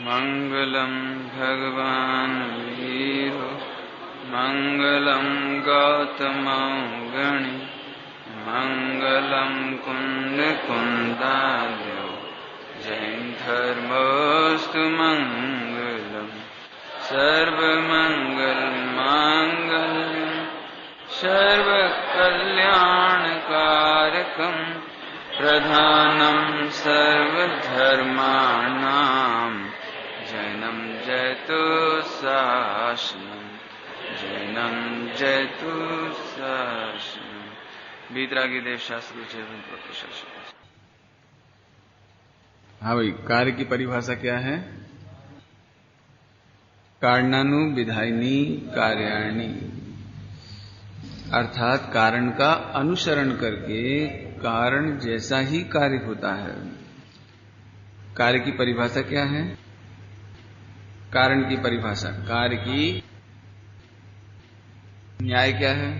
मंगलम भगवान वीरो मंगलम गौतमौगणि मंगलम कुंद कुंदार्यो जैन धर्मोस्तु मंगलम सर्वमंगल मांगल्यम सर्वकल्याणकारकम प्रधानम सर्वधर्माणां जैनम जयतु शासनम जैनम जयतु शासनम। वीतरागी देव शास्त्र शास्त्र। हाँ भाई, कार्य की परिभाषा क्या है? कारणानु विधायिनी कार्याणि, अर्थात कारण का अनुसरण करके कारण जैसा ही कार्य होता है। कार्य की परिभाषा क्या है? कारण की परिभाषा, कार्य की न्याय क्या है?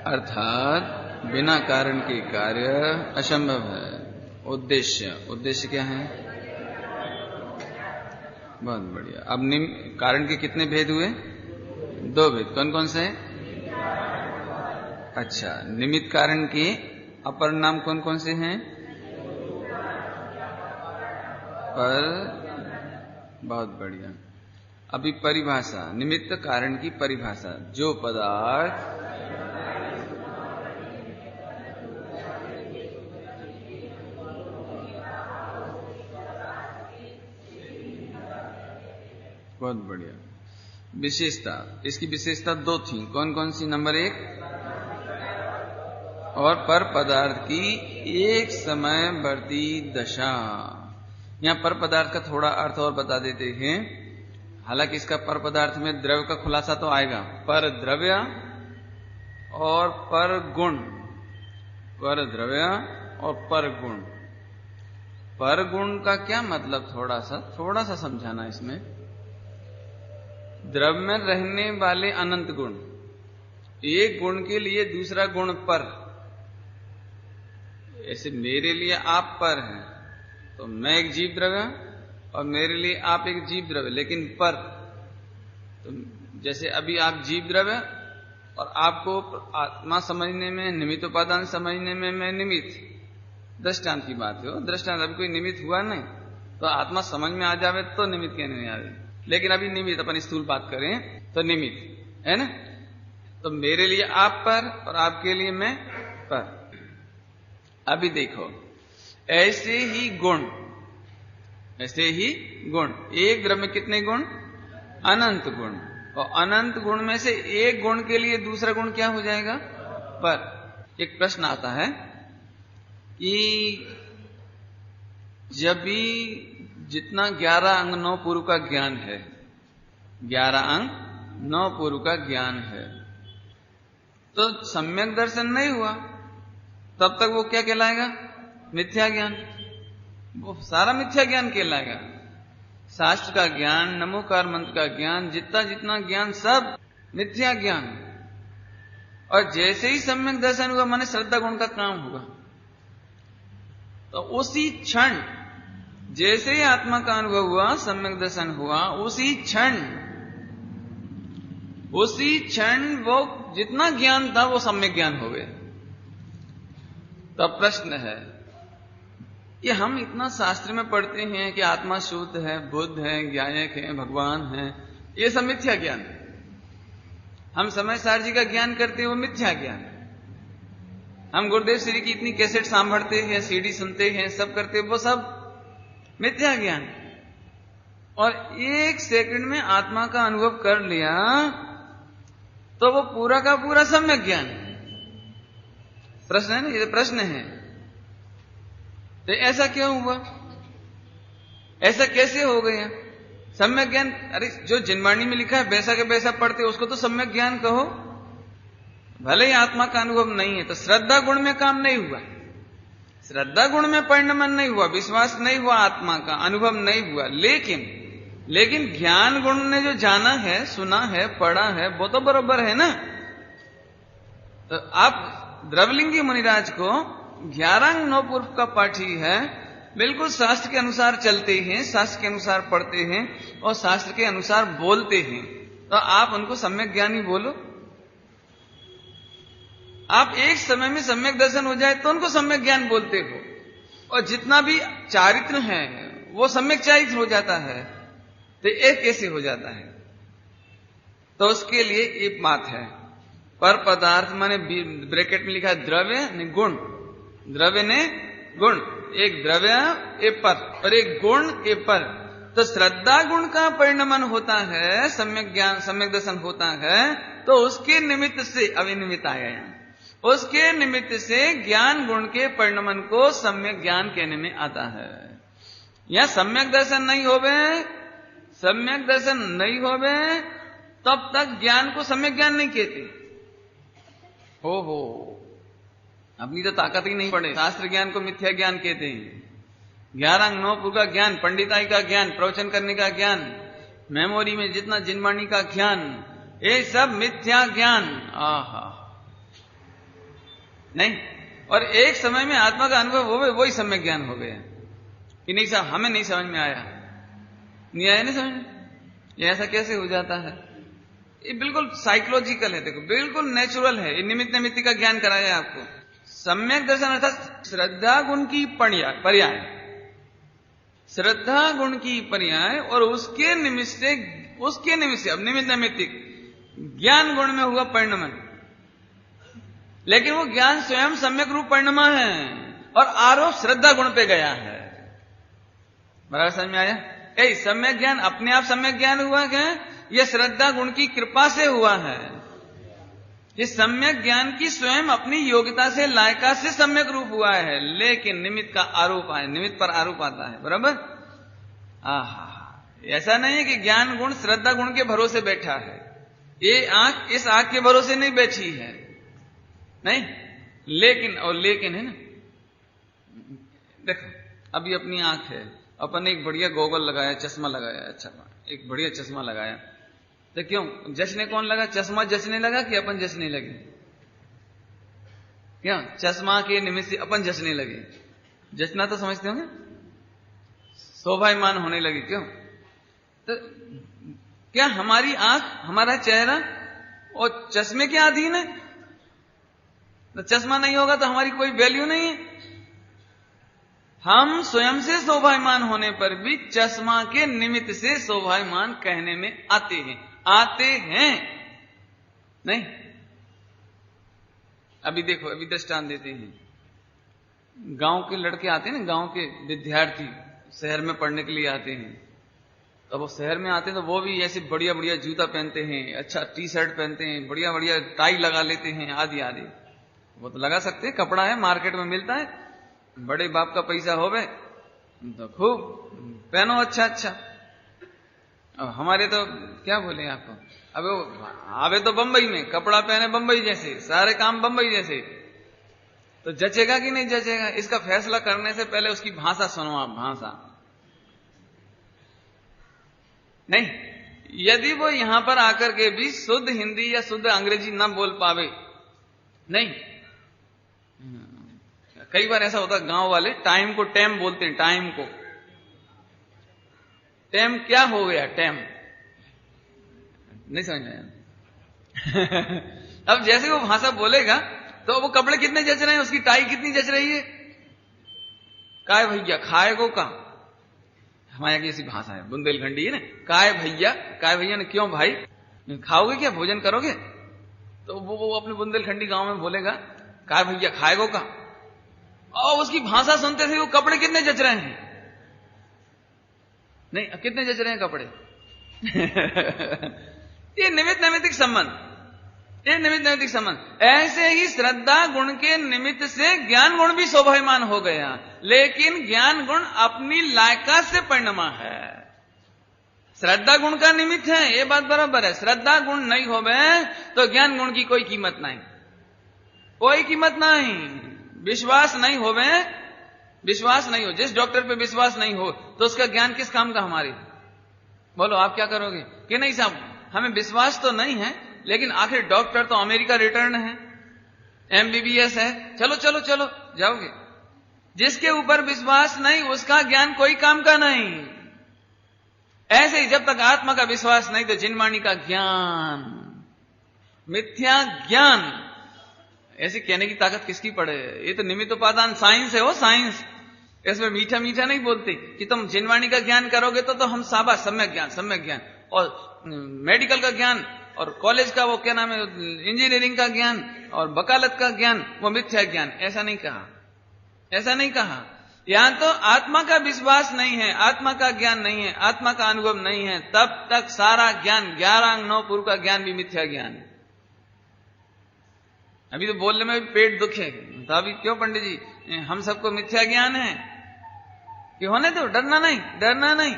अर्थात बिना कारण के कार्य असंभव है। उद्देश्य क्या है? बहुत बढ़िया। अब कारण के कितने भेद हुए? 2 भेद। कौन कौन से? अच्छा, निमित्त कारण के अपर नाम कौन कौन से हैं? पर। बहुत बढ़िया। अभी परिभाषा, निमित्त कारण की परिभाषा, जो पदार्थ बहुत बढ़िया। विशेषता, इसकी विशेषता 2 थी। कौन कौन सी? नंबर 1, और पर पदार्थ की एक समय बढ़ती दशा। यहां पर पदार्थ का थोड़ा अर्थ और बता देते हैं। हालांकि इसका पर पदार्थ में द्रव्य का खुलासा तो आएगा। पर द्रव्य और पर गुण, पर द्रव्य और पर गुण। पर गुण का क्या मतलब? थोड़ा सा समझाना इसमें। द्रव्य में रहने वाले अनंत गुण, एक गुण के लिए दूसरा गुण पर। ऐसे मेरे लिए आप पर हैं तो मैं एक जीव द्रव्य और मेरे लिए आप एक जीव द्रव्य, लेकिन पर। तो जैसे अभी आप जीव द्रव्य और आपको आत्मा समझने में, निमित्त उपादान समझने में मैं निमित्त। दृष्टांत की बात है। दृष्टांत, अभी कोई निमित्त हुआ नहीं तो आत्मा समझ में आ जावे तो निमित्त कहने नहीं आवे। लेकिन अभी निमित्त, अपन स्थूल बात करें तो निमित्त है ना। तो मेरे लिए आप पर और आपके लिए मैं पर। अभी देखो, ऐसे ही गुण, एक द्रव्य में कितने गुण? अनंत गुण। और अनंत गुण में से एक गुण के लिए दूसरा गुण क्या हो जाएगा? पर। एक प्रश्न आता है कि जब भी जितना 11 अंग 9 पूर्व का ज्ञान है, 11 अंग 9 पूर्व का ज्ञान है, तो सम्यक दर्शन नहीं हुआ, तब तक वो क्या कहलाएगा? मिथ्या ज्ञान। वो सारा मिथ्या ज्ञान कहलाएगा। शास्त्र का ज्ञान, नमोकार मंत्र का ज्ञान, जितना ज्ञान सब मिथ्या ज्ञान। और जैसे ही सम्यक दर्शन हुआ, माने श्रद्धा गुण का काम हुआ, तो उसी क्षण जैसे ही आत्मा का अनुभव हुआ, सम्यक दर्शन हुआ, उसी क्षण वो जितना ज्ञान था वो सम्यक ज्ञान हो गया। तो प्रश्न है कि हम इतना शास्त्र में पढ़ते हैं कि आत्मा शुद्ध है, बुद्ध है, ज्ञायक है, भगवान है, ये सब मिथ्या ज्ञान। हम समय सार जी का ज्ञान करते हैं, वो मिथ्या ज्ञान। हम गुरुदेव श्री की इतनी कैसेट सांभरते हैं, सीडी सुनते हैं, सब करते हैं, वो सब मिथ्या ज्ञान। और 1 सेकंड में आत्मा का अनुभव कर लिया तो वो पूरा का पूरा सम्यक ज्ञान। प्रश्न है ना, ये प्रश्न है। तो ऐसा क्यों हुआ? ऐसा कैसे हो गया? सम्यक ज्ञान, अरे जो जिनवाणी में लिखा है वैसा के वैसा पढ़ते, उसको तो सम्यक ज्ञान कहो। भले ही आत्मा का अनुभव नहीं है तो श्रद्धा गुण में काम नहीं हुआ, श्रद्धा गुण में परिणमन नहीं हुआ, विश्वास नहीं हुआ, आत्मा का अनुभव नहीं हुआ। लेकिन ज्ञान गुण ने जो जाना है, सुना है, पढ़ा है, वो तो बराबर है ना। तो आप द्रवलिंगी मुनिराज को 11 अंग 9 पूर्व का पाठी है, बिल्कुल शास्त्र के अनुसार चलते हैं, शास्त्र के अनुसार पढ़ते हैं और शास्त्र के अनुसार बोलते हैं, तो आप उनको सम्यक ज्ञानी बोलो। आप एक समय में सम्यक दर्शन हो जाए तो उनको सम्यक ज्ञान बोलते हो, और जितना भी चारित्र है वो सम्यक चारित्र हो जाता है, तो एक कैसे हो जाता है? तो उसके लिए एक बात है, पर पदार्थ माने ब्रैकेट में लिखा है द्रव्य ने गुण, द्रव्य ने गुण, एक द्रव्य एक पर और एक गुण एक पर। तो श्रद्धा गुण का परिणमन होता है, सम्यक ज्ञान सम्यक दर्शन होता है, तो उसके निमित्त से, अभी निमित्त आया यहाँ, उसके निमित्त से ज्ञान गुण के परिणमन को सम्यक ज्ञान कहने में आता है। या सम्यक दर्शन नहीं होवे, सम्यक दर्शन नहीं होवे तब तक ज्ञान को सम्यक ज्ञान नहीं कहते। हो अपनी तो ताकत ही नहीं पड़े, शास्त्र ज्ञान को मिथ्या ज्ञान कहते हैं। 11 अंग 9 पुर का ज्ञान, पंडिताई का ज्ञान, प्रवचन करने का ज्ञान, मेमोरी में जितना जिनवाणी का ज्ञान, ये सब मिथ्या ज्ञान। आहा नहीं, और एक समय में आत्मा का अनुभव हो गए, वही सम्यक ज्ञान हो गया कि नहीं साहब हमें नहीं समझ में आया, नहीं आया नहीं समझ में, ये ऐसा कैसे हो जाता है? ये बिल्कुल साइकोलॉजिकल है, देखो बिल्कुल नेचुरल है। ये निमित्त निमित्त का ज्ञान कराया है आपको। सम्यक दर्शन अर्थात श्रद्धा गुण की पर्याय, श्रद्धा गुण की पर्याय, और उसके निमित्त से अब निमित्त नैमित्तिक ज्ञान गुण में हुआ परिणमन। लेकिन वो ज्ञान स्वयं सम्यक रूप परिणमा है और आरोप श्रद्धा गुण पे गया है। बराबर समझ में आया? सम्यक ज्ञान अपने आप सम्यक ज्ञान हुआ क्या? यह श्रद्धा गुण की कृपा से हुआ है। इस सम्यक ज्ञान की स्वयं अपनी योग्यता से, लायका से सम्यक रूप हुआ है, लेकिन निमित्त का आरोप आए, निमित्त पर आरोप आता है। बराबर? ऐसा नहीं है कि ज्ञान गुण श्रद्धा गुण के भरोसे बैठा है। ये आंख इस आंख के भरोसे नहीं बैठी है, नहीं, लेकिन है ना, देखो अभी अपनी आंख है, अपन एक बढ़िया गॉगल लगाया, चश्मा लगाया, अच्छा एक बढ़िया चश्मा लगाया, तो क्यों जचने कौन लगा? चश्मा जचने लगा कि अपन जचने लगे? क्यों? चश्मा के निमित्त से अपन जचने लगे। जचना तो समझते होंगे, शोभायमान होने लगे। क्यों? तो क्या हमारी आंख, हमारा चेहरा और चश्मे के अधीन है? तो चश्मा नहीं होगा तो हमारी कोई वैल्यू नहीं है। हम स्वयं से शोभायमान होने पर भी चश्मा के निमित्त से शोभायमान कहने में आते हैं नहीं? अभी देखो, अभी दृष्टांत देते हैं। गांव के लड़के आते हैं ना, गांव के विद्यार्थी शहर में पढ़ने के लिए आते हैं, तो वो शहर में आते हैं तो वो भी ऐसे बढ़िया बढ़िया जूता पहनते हैं, अच्छा टी शर्ट पहनते हैं, बढ़िया बढ़िया टाई लगा लेते हैं, आदि आदि। वो तो लगा सकते हैं, कपड़ा है, मार्केट में मिलता है, बड़े बाप का पैसा होवे तो खूब पहनो अच्छा अच्छा। अब हमारे तो क्या बोले आपको, अबे तो बंबई में कपड़ा पहने बंबई जैसे, सारे काम बंबई जैसे, तो जचेगा कि नहीं जचेगा? इसका फैसला करने से पहले उसकी भाषा सुनो आप। भाषा नहीं, यदि वो यहां पर आकर के भी शुद्ध हिंदी या शुद्ध अंग्रेजी ना बोल पावे, नहीं, कई बार ऐसा होता है गांव वाले टाइम को टेम बोलते हैं, टाइम को टेम क्या हो गया? टेम नहीं समझ में आया। अब जैसे वो भाषा बोलेगा तो वो कपड़े कितने जच रहे हैं, उसकी टाई कितनी जच रही है, काय भैया खाएगो का, हमारे की ऐसी भाषा है, बुंदेलखंडी है ना, काय भैया ने क्यों भाई, खाओगे क्या, भोजन करोगे? तो वो अपने बुंदेलखंडी गांव में बोलेगा काय भैया खाएगो का, और उसकी भाषा सुनते थे वो कपड़े कितने जच रहे हैं, नहीं कितने जच रहे हैं कपड़े। ये निमित्त नैमित्तिक संबंध, ये निमित्त नैमित्तिक संबंध। ऐसे ही श्रद्धा गुण के निमित्त से ज्ञान गुण भी शोभायमान हो गया, लेकिन ज्ञान गुण अपनी लायका से परिणमा है, श्रद्धा गुण का निमित्त है, ये बात बराबर है। श्रद्धा गुण नहीं होवे तो ज्ञान गुण की कोई कीमत नहीं, कोई कीमत नहीं। विश्वास नहीं होवे, विश्वास नहीं हो, जिस डॉक्टर पे विश्वास नहीं हो तो उसका ज्ञान किस काम का हमारे? बोलो आप क्या करोगे कि नहीं साहब हमें विश्वास तो नहीं है, लेकिन आखिर डॉक्टर तो अमेरिका रिटर्न है, MBBS है, चलो चलो चलो जाओगे, जिसके ऊपर विश्वास नहीं उसका ज्ञान कोई काम का नहीं। ऐसे ही जब तक आत्मा का विश्वास नहीं तो जिनवाणी का ज्ञान, मिथ्या ज्ञान, ऐसे कहने की ताकत किसकी पड़े? ये तो निमित्तोपादान साइंस है, वो साइंस। इसमें मीठा मीठा नहीं बोलते कि तुम जिनवाणी का ज्ञान करोगे तो हम साबा सम्यक ज्ञान और मेडिकल का ज्ञान और कॉलेज का वो क्या नाम है, इंजीनियरिंग का ज्ञान और वकालत का ज्ञान वो मिथ्या ज्ञान। ऐसा नहीं कहा, ऐसा नहीं कहा। यहां तो आत्मा का विश्वास नहीं है, आत्मा का ज्ञान नहीं है, आत्मा का अनुभव नहीं है, तब तक सारा ज्ञान 11 अंग 9 पूर्व का ज्ञान भी मिथ्या ज्ञान है। अभी तो बोलने में भी पेट दुख है, तो अभी क्यों पंडित जी हम सबको मिथ्या ज्ञान है कि होने दो, डरना नहीं, डरना नहीं।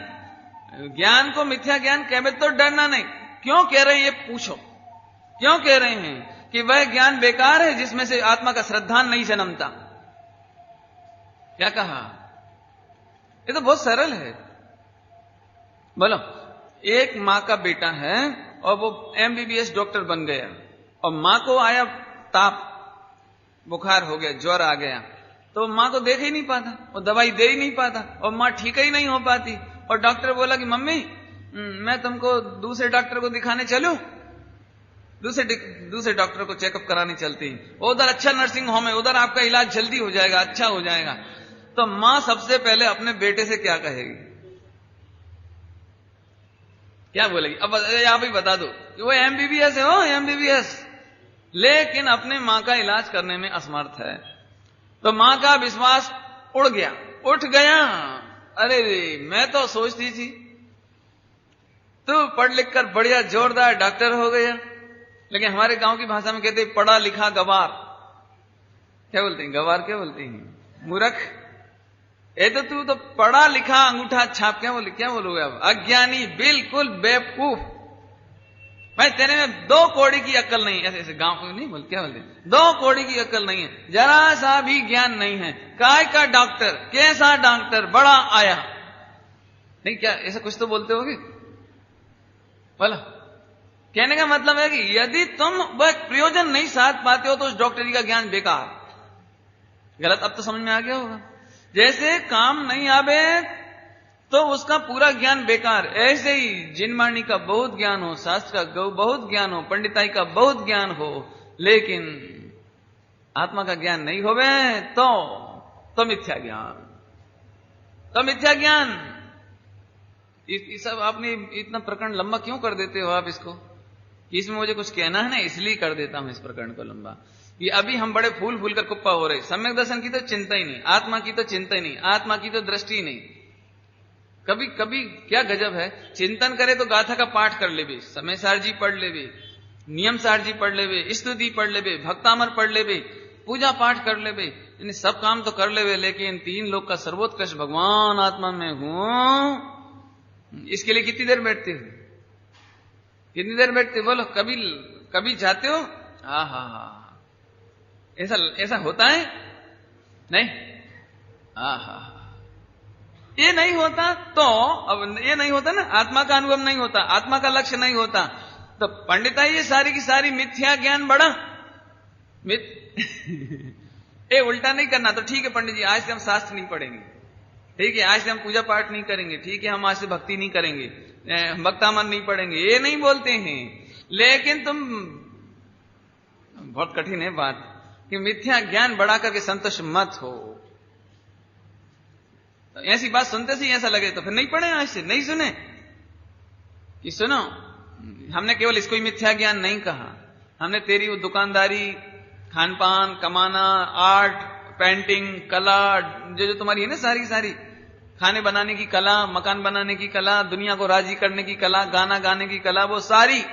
ज्ञान को मिथ्या ज्ञान कहे तो डरना नहीं। क्यों कह रहे हैं ये पूछो, क्यों कह रहे हैं कि वह ज्ञान बेकार है जिसमें से आत्मा का श्रद्धान नहीं जन्मता? क्या कहा? ये तो बहुत सरल है। बोलो, एक मां का बेटा है और वो MBBS डॉक्टर बन गया और मां को आया ताप, बुखार हो गया, ज्वर आ गया, तो मां को देख ही नहीं पाता और दवाई दे ही नहीं पाता और मां ठीक ही नहीं हो पाती। और डॉक्टर बोला कि मम्मी मैं तुमको दूसरे डॉक्टर को दिखाने चलूं? दूसरे डॉक्टर को चेकअप कराने चलती है, उधर अच्छा नर्सिंग होम है, उधर आपका इलाज जल्दी हो जाएगा, अच्छा हो जाएगा। तो मां सबसे पहले अपने बेटे से क्या कहेगी? क्या बोलेगी? अब आप ही बता दो। वो MBBS है, वो MBBS, लेकिन अपने मां का इलाज करने में असमर्थ है। तो मां का विश्वास उड़ गया, उठ गया। अरे मैं तो सोचती थी तू पढ़ लिख कर बढ़िया जोरदार डॉक्टर हो गया, लेकिन हमारे गांव की भाषा में कहते हैं पढ़ा लिखा गवार। क्या बोलते हैं? गवार क्या बोलते हैं? मूर्ख। ये तो तू तो पढ़ा लिखा अंगूठा छाप, क्या बोलोगे अब? अज्ञानी, बिल्कुल बेवकूफ। भाई तेरे में 2 कौड़ी की अक्ल नहीं है। ऐसे गांव नहीं बोलते, क्या बोलते? 2 कौड़ी की अक्ल नहीं है, जरा सा भी ज्ञान नहीं है। काय का डॉक्टर, कैसा डॉक्टर बड़ा आया नहीं? क्या ऐसा कुछ तो बोलते होगे? बोला, कहने का मतलब है कि यदि तुम वह प्रयोजन नहीं साध पाते हो तो उस डॉक्टरी का ज्ञान बेकार। गलत अब तो समझ में आ गया होगा। जैसे काम नहीं आवे तो उसका पूरा ज्ञान बेकार, ऐसे ही जिनवाणी का बहुत ज्ञान हो, शास्त्र का बहुत ज्ञान हो, पंडिताई का बहुत ज्ञान हो, लेकिन आत्मा का ज्ञान नहीं होवे तो मिथ्या ज्ञान, तो मिथ्या ज्ञान। ये सब आपने इतना प्रकरण लंबा क्यों कर देते हो आप इसको? इसमें मुझे कुछ कहना है ना, इसलिए कर देता हूं इस प्रकरण को लंबा। कि अभी हम बड़े फूल फूल कर कुप्पा हो रहे। सम्यक दर्शन की तो चिंता ही नहीं, आत्मा की तो चिंता ही नहीं, आत्मा की तो दृष्टि ही नहीं। कभी कभी क्या गजब है, चिंतन करे तो गाथा का पाठ कर लेवे, समय सार जी पढ़ लेवे, नियम सार जी पढ़ लेवे, स्तुति पढ़ लेवे, भक्तामर पढ़ लेवे, पूजा पाठ कर लेवे, इन सब काम तो कर लेवे, लेकिन 3 लोक का सर्वोत्कृष्ट भगवान आत्मा में हूं, इसके लिए कितनी देर बैठते हो? कितनी देर बैठते? बोलो, कभी जाते हो? हा ऐसा होता है? नहीं? हा ये नहीं होता तो अब ये नहीं होता ना, आत्मा का अनुभव नहीं होता, आत्मा का लक्ष्य नहीं होता, तो पंडिताई ये सारी की सारी मिथ्या ज्ञान बड़ा ये उल्टा नहीं करना। तो ठीक है पंडित जी, आज से हम शास्त्र नहीं पढ़ेंगे, ठीक है, आज से हम पूजा पाठ नहीं करेंगे, ठीक है, हम आज से भक्ति नहीं करेंगे, भक्तामन नहीं पढ़ेंगे, ये नहीं बोलते हैं। लेकिन तुम, बहुत कठिन है बात कि मिथ्या ज्ञान बढ़ा करके संतुष्ट मत हो। तो ऐसी बात सुनते से ऐसा लगे तो फिर नहीं पढ़े, आज से नहीं सुने कि सुनो, हमने केवल इसको ही मिथ्या ज्ञान नहीं कहा, हमने तेरी वो दुकानदारी, खान पान, कमाना, आर्ट, पेंटिंग, कला, जो तुम्हारी है ना सारी सारी, खाने बनाने की कला, मकान बनाने की कला, दुनिया को राजी करने की कला, गाना गाने की कला, वो सारी,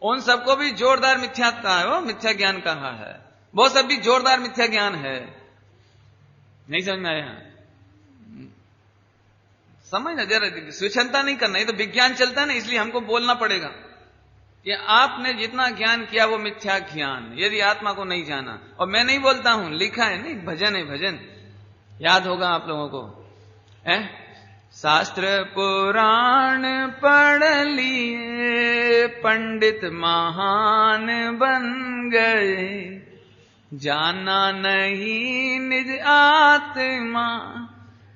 उन सबको भी जोरदार मिथ्या कहा है, वो मिथ्या ज्ञान कहा है, वो सब भी जोरदार मिथ्या ज्ञान है। नहीं समझ में आया? समझना जरा, स्वच्छता नहीं करना, ये तो विज्ञान चलता है ना, इसलिए हमको बोलना पड़ेगा कि आपने जितना ज्ञान किया वो मिथ्या ज्ञान, यदि आत्मा को नहीं जाना। और मैं नहीं बोलता हूं, लिखा है, नहीं भजन है, भजन याद होगा आप लोगों को, है? शास्त्र पुराण पढ़ लिए पंडित महान बन गए, जाना नहीं निज आत्मा,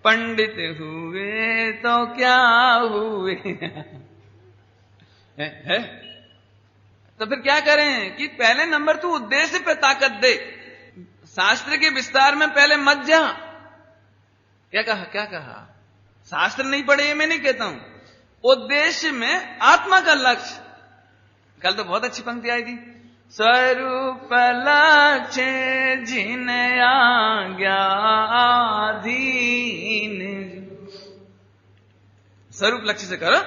पंडित हुए तो क्या हुए। है? तो फिर क्या करें कि पहले नंबर तू उद्देश्य पे ताकत दे, शास्त्र के विस्तार में पहले मत जा। क्या कहा? शास्त्र नहीं पढ़े ये मैं नहीं कहता हूं, उद्देश्य में आत्मा का लक्ष्य। कल तो बहुत अच्छी पंक्ति आई थी, स्वरूप लक्ष्य जिन आज्ञाधीन। स्वरूप लक्ष्य से करो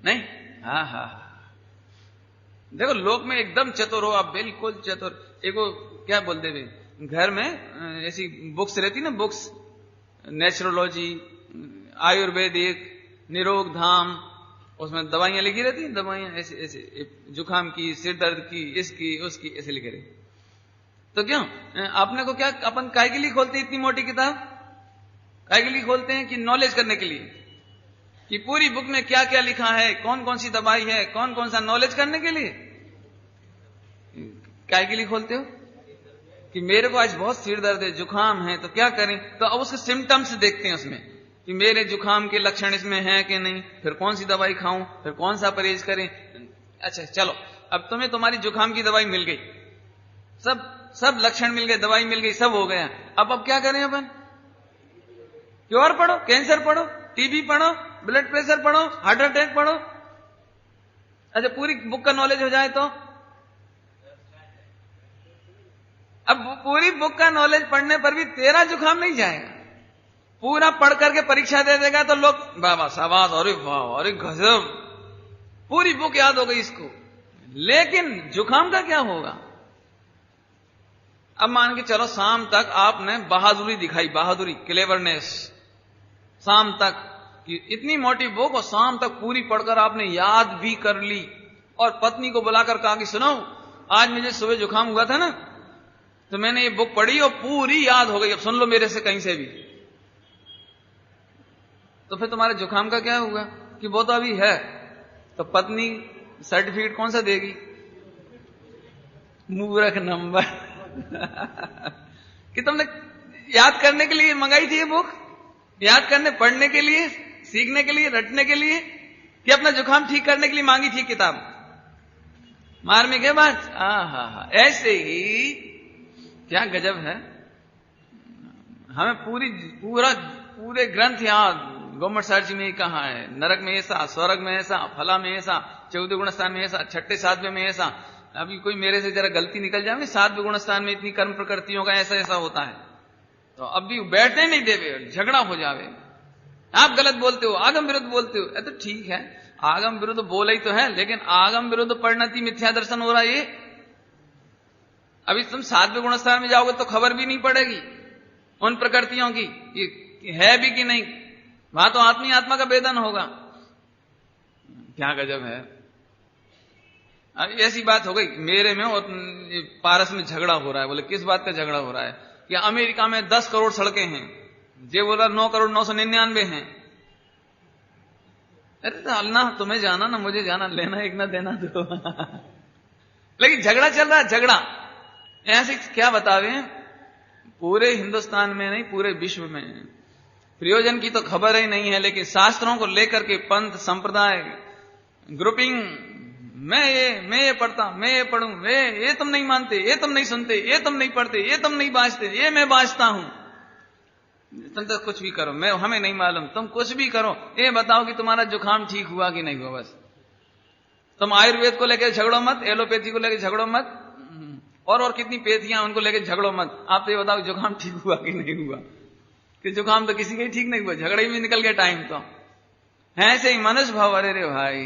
नहीं। हाँ, देखो लोक में एकदम चतुर हो आप, बिल्कुल चतुर। एक वो क्या बोलते थे, घर में ऐसी बुक्स रहती ना, बुक्स नेचुरोलॉजी, आयुर्वेदिक, निरोग धाम, उसमें दवाइयां लिखी रहती हैं, दवाइयां ऐसे ऐसे, जुकाम की, सिर दर्द की, इसकी उसकी, ऐसे लिखे रहती। तो क्यों आपने को क्या, अपन काय के लिए खोलते हैं इतनी मोटी किताब? काय के लिए खोलते हैं कि नॉलेज करने के लिए, कि पूरी बुक में क्या क्या लिखा है, कौन कौन सी दवाई है, कौन कौन सा, नॉलेज करने के लिए। काय के लिए खोलते हो? कि मेरे को आज बहुत सिर दर्द है, जुकाम है, तो क्या करें? तो अब उसके सिम्टम्स देखते हैं उसमें कि मेरे जुकाम के लक्षण इसमें हैं कि नहीं, फिर कौन सी दवाई खाऊं, फिर कौन सा परहेज करें। अच्छा चलो, अब तुम्हें तुम्हारी जुकाम की दवाई मिल गई, सब लक्षण मिल गए, दवाई मिल गई, सब हो गया। अब क्या करें अपन? क्योर पढ़ो, कैंसर पढ़ो, टीबी पढ़ो, ब्लड प्रेशर पढ़ो, हार्ट अटैक पढ़ो। अच्छा पूरी बुक का नॉलेज हो जाए तो? अब पूरी बुक का नॉलेज पढ़ने पर भी तेरा जुकाम नहीं जाएगा। पूरा पढ़ करके परीक्षा दे देगा तो लोग बाबा शाबाश, अरे वाह, अरे गजब, पूरी बुक याद हो गई इसको। लेकिन जुकाम का क्या होगा? अब मान के चलो शाम तक आपने बहादुरी दिखाई, बहादुरी, क्लेवरनेस, शाम तक कि इतनी मोटी बुक और शाम तक पूरी पढ़कर आपने याद भी कर ली, और पत्नी को बुलाकर कहा कि सुनो आज मुझे सुबह जुकाम हुआ था ना, तो मैंने ये बुक पढ़ी और पूरी याद हो गई, अब सुन लो मेरे से कहीं से भी। तो फिर तुम्हारे जुकाम का क्या होगा? कि वो तो अभी है, तो पत्नी सर्टिफिकेट कौन सा देगी? मूर्ख नंबर। कि तुमने याद करने के लिए मंगाई थी ये बुक, याद करने, पढ़ने के लिए, सीखने के लिए, रटने के लिए, कि अपना जुकाम ठीक करने के लिए मांगी थी किताब? मार्मिक है बात। हाँ, ऐसे ही क्या गजब है, हमें पूरे ग्रंथ याद, गवर्नमेंट सर्च में कहा है, नरक में ऐसा, स्वर्ग में ऐसा, फला में ऐसा, 14 गुण स्थान में ऐसा, 6ठे 7वें में ऐसा। अभी कोई मेरे से जरा गलती निकल जाए, 7वें गुण स्थान में इतनी कर्म प्रकृतियों का ऐसा ऐसा होता है, तो अब भी बैठने नहीं देवे, झगड़ा हो जावे। आप गलत बोलते हो, आगम विरुद्ध बोलते हो। तो ठीक है, आगम विरुद्ध बोला ही तो है, लेकिन आगम विरुद्ध परिणति मिथ्या दर्शन हो रहा है ये। अभी तुम 7वें गुण स्थान में जाओगे तो खबर भी नहीं पड़ेगी उन प्रकृतियों की कि है भी कि नहीं, वहां तो आत्मा का वेदन होगा। क्या गजब है। ऐसी बात हो गई मेरे में और पारस में झगड़ा हो रहा है। बोले किस बात का झगड़ा हो रहा है? कि अमेरिका में 10 करोड़ सड़कें हैं, जे बोला 9,999 हैं। अरे तो अल्लाह तुम्हें जाना ना मुझे जाना, लेना एक ना देना दो। लेकिन झगड़ा चल रहा है, झगड़ा ऐसे क्या बतावे, पूरे हिंदुस्तान में नहीं पूरे विश्व में। प्रयोजन की तो खबर ही नहीं है, लेकिन शास्त्रों को लेकर के पंथ, संप्रदाय, ग्रुपिंग, मैं ये पढ़ता, मैं ये पढ़ूं, ये तुम नहीं मानते, ये तुम नहीं सुनते, ये तुम नहीं पढ़ते, ये तुम नहीं बाजते, ये मैं बाजता हूं। तुम तो कुछ भी करो, हमें नहीं मालूम, तुम कुछ भी करो, ये बताओ कि तुम्हारा जुकाम ठीक हुआ कि नहीं हुआ। बस तुम आयुर्वेद को लेकर झगड़ो मत, एलोपैथी को लेकर झगड़ो मत, और कितनी पेथियां उनको लेकर झगड़ो मत। आप तो ये बताओ जुकाम ठीक हुआ कि नहीं हुआ। कि जुकाम तो किसी का ही ठीक नहीं हुआ, झगड़े में निकल गया टाइम। तो ऐसे ही मनुष्य भाव। अरे रे भाई,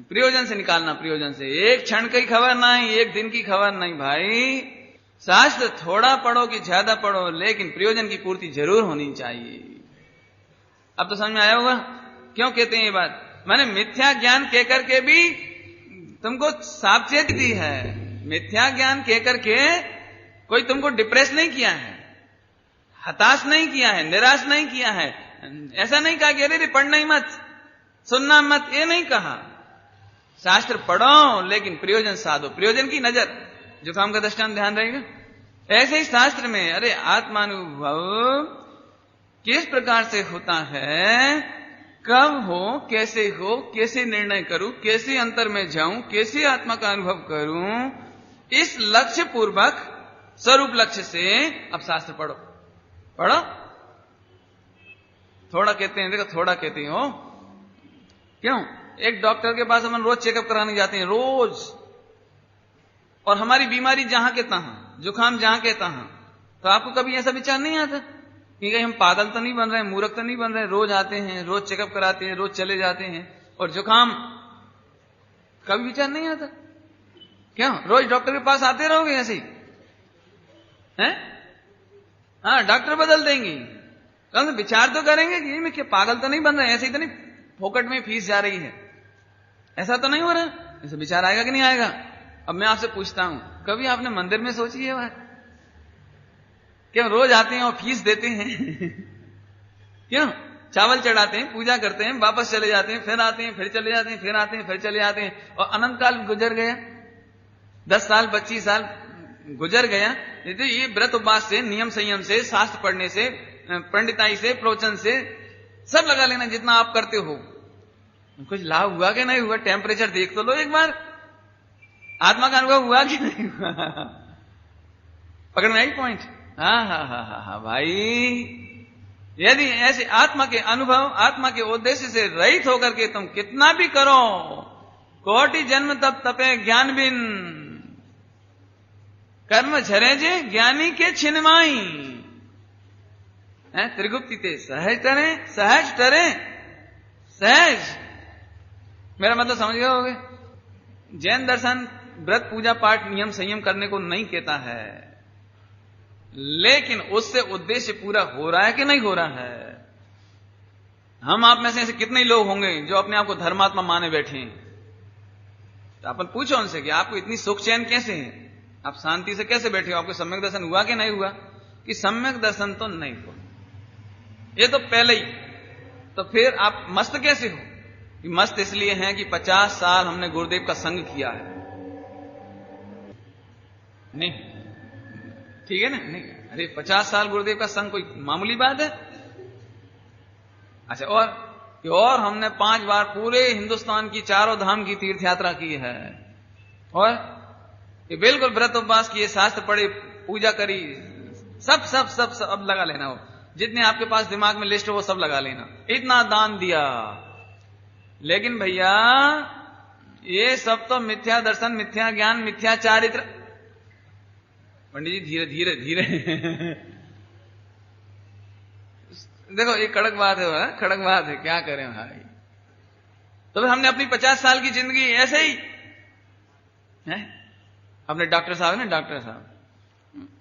प्रयोजन से निकालना, प्रयोजन से। एक क्षण की खबर नहीं, एक दिन की खबर नहीं भाई। शास्त्र थोड़ा पढ़ो कि ज्यादा पढ़ो, लेकिन प्रयोजन की पूर्ति जरूर होनी चाहिए। अब तो समझ में आया होगा क्यों कहते हैं ये बात। मैंने मिथ्या ज्ञान कहकर के भी तुमको सावचेत दी है। मिथ्या ज्ञान कहकर के कोई तुमको डिप्रेस नहीं किया है, हताश नहीं किया है, निराश नहीं किया है। ऐसा नहीं कहा कि अरे पढ़ना ही मत, सुनना मत, ये नहीं कहा। शास्त्र पढ़ो लेकिन प्रयोजन साधो, प्रयोजन की नजर। जुकाम का दृष्टांत ध्यान रहेगा। ऐसे ही शास्त्र में अरे आत्मानुभव किस प्रकार से होता है, कब हो, कैसे निर्णय करूं, कैसे अंतर में जाऊं, कैसे आत्मा का अनुभव करूं, इस लक्ष्य पूर्वक स्वरूप लक्ष्य से अब शास्त्र पढ़ो। थोड़ा कहते हैं, देखो थोड़ा कहते हो क्यों? एक डॉक्टर के पास हम रोज चेकअप कराने जाते हैं, रोज, और हमारी बीमारी जहां के तहां, जुकाम जहां के तहां, तो आपको कभी ऐसा विचार नहीं आता कि कहीं हम पागल तो नहीं बन रहे हैं, मूर्ख तो नहीं बन रहे हैं? रोज आते हैं, रोज चेकअप कराते हैं, रोज चले जाते हैं, और जुकाम कभी विचार नहीं आता? क्यों? रोज डॉक्टर के पास आते रहोगे ऐसे ही हैं? हाँ, डॉक्टर बदल देंगे, कम से विचार तो करेंगे कि मैं क्या पागल तो नहीं बन रहे, ऐसे ही तो नहीं फोकट में फीस जा रही है, ऐसा तो नहीं हो रहा? ऐसा विचार आएगा कि नहीं आएगा? अब मैं आपसे पूछता हूं, कभी आपने मंदिर में सोची है बात? क्यों रोज आते हैं और फीस देते हैं क्यों? चावल चढ़ाते हैं, पूजा करते हैं, वापस चले जाते हैं, फिर आते हैं, फिर चले जाते हैं, फिर आते हैं, फिर चले जाते हैं, और अनंत काल गुजर गया, 10 साल 25 साल गुजर गया। तो ये व्रत उपवास से, नियम संयम से, शास्त्र पढ़ने से, पंडिताई से, प्रवचन से सब लगा लेना जितना आप करते हो, कुछ लाभ हुआ कि नहीं हुआ? टेम्परेचर देख तो लो एक बार, आत्मा का अनुभव हुआ कि नहीं हुआ? पकड़ में आई पॉइंट? हाँ भाई, यदि ऐसे आत्मा के अनुभव, आत्मा के उद्देश्य से रहित होकर के तुम कितना भी करो, कोटि जन्म तप तपे ज्ञान बिन, कर्म झरे जे ज्ञानी के छिनमाई, त्रिगुप्ति ते सहज टरे, सहज। मेरा मतलब समझ गए होगे? जैन दर्शन व्रत पूजा पाठ नियम संयम करने को नहीं कहता है, लेकिन उससे उद्देश्य पूरा हो रहा है कि नहीं हो रहा है? हम आप में से ऐसे कितने लोग होंगे जो अपने आप को धर्मात्मा माने बैठे हैं? तो अपन पूछो उनसे कि आपको इतनी सुख चैन कैसे है, आप शांति से कैसे बैठे हो? आपको सम्यक दर्शन हुआ कि नहीं हुआ? कि सम्यक दर्शन तो नहीं हुआ, ये तो पहले ही। तो फिर आप मस्त कैसे हो? कि मस्त इसलिए हैं कि 50 साल हमने गुरुदेव का संग किया है। नहीं, ठीक है ना? नहीं, अरे 50 साल गुरुदेव का संग कोई मामूली बात है? अच्छा, और हमने 5 बार पूरे हिंदुस्तान की चारों धाम की तीर्थ यात्रा की है, और ये बिल्कुल व्रत उपवास किए, शास्त्र पढ़े, पूजा करी, सब अब लगा लेना हो, जितने आपके पास दिमाग में लिस्ट हो वो सब लगा लेना, इतना दान दिया। लेकिन भैया ये सब तो मिथ्या दर्शन, मिथ्या ज्ञान, मिथ्या चारित्र। पंडित जी धीरे धीरे धीरे देखो ये कड़क बात है, कड़क बात है, क्या करें भाई? तो फिर हमने अपनी 50 साल की जिंदगी ऐसे ही है। अपने डॉक्टर साहब ने, डॉक्टर साहब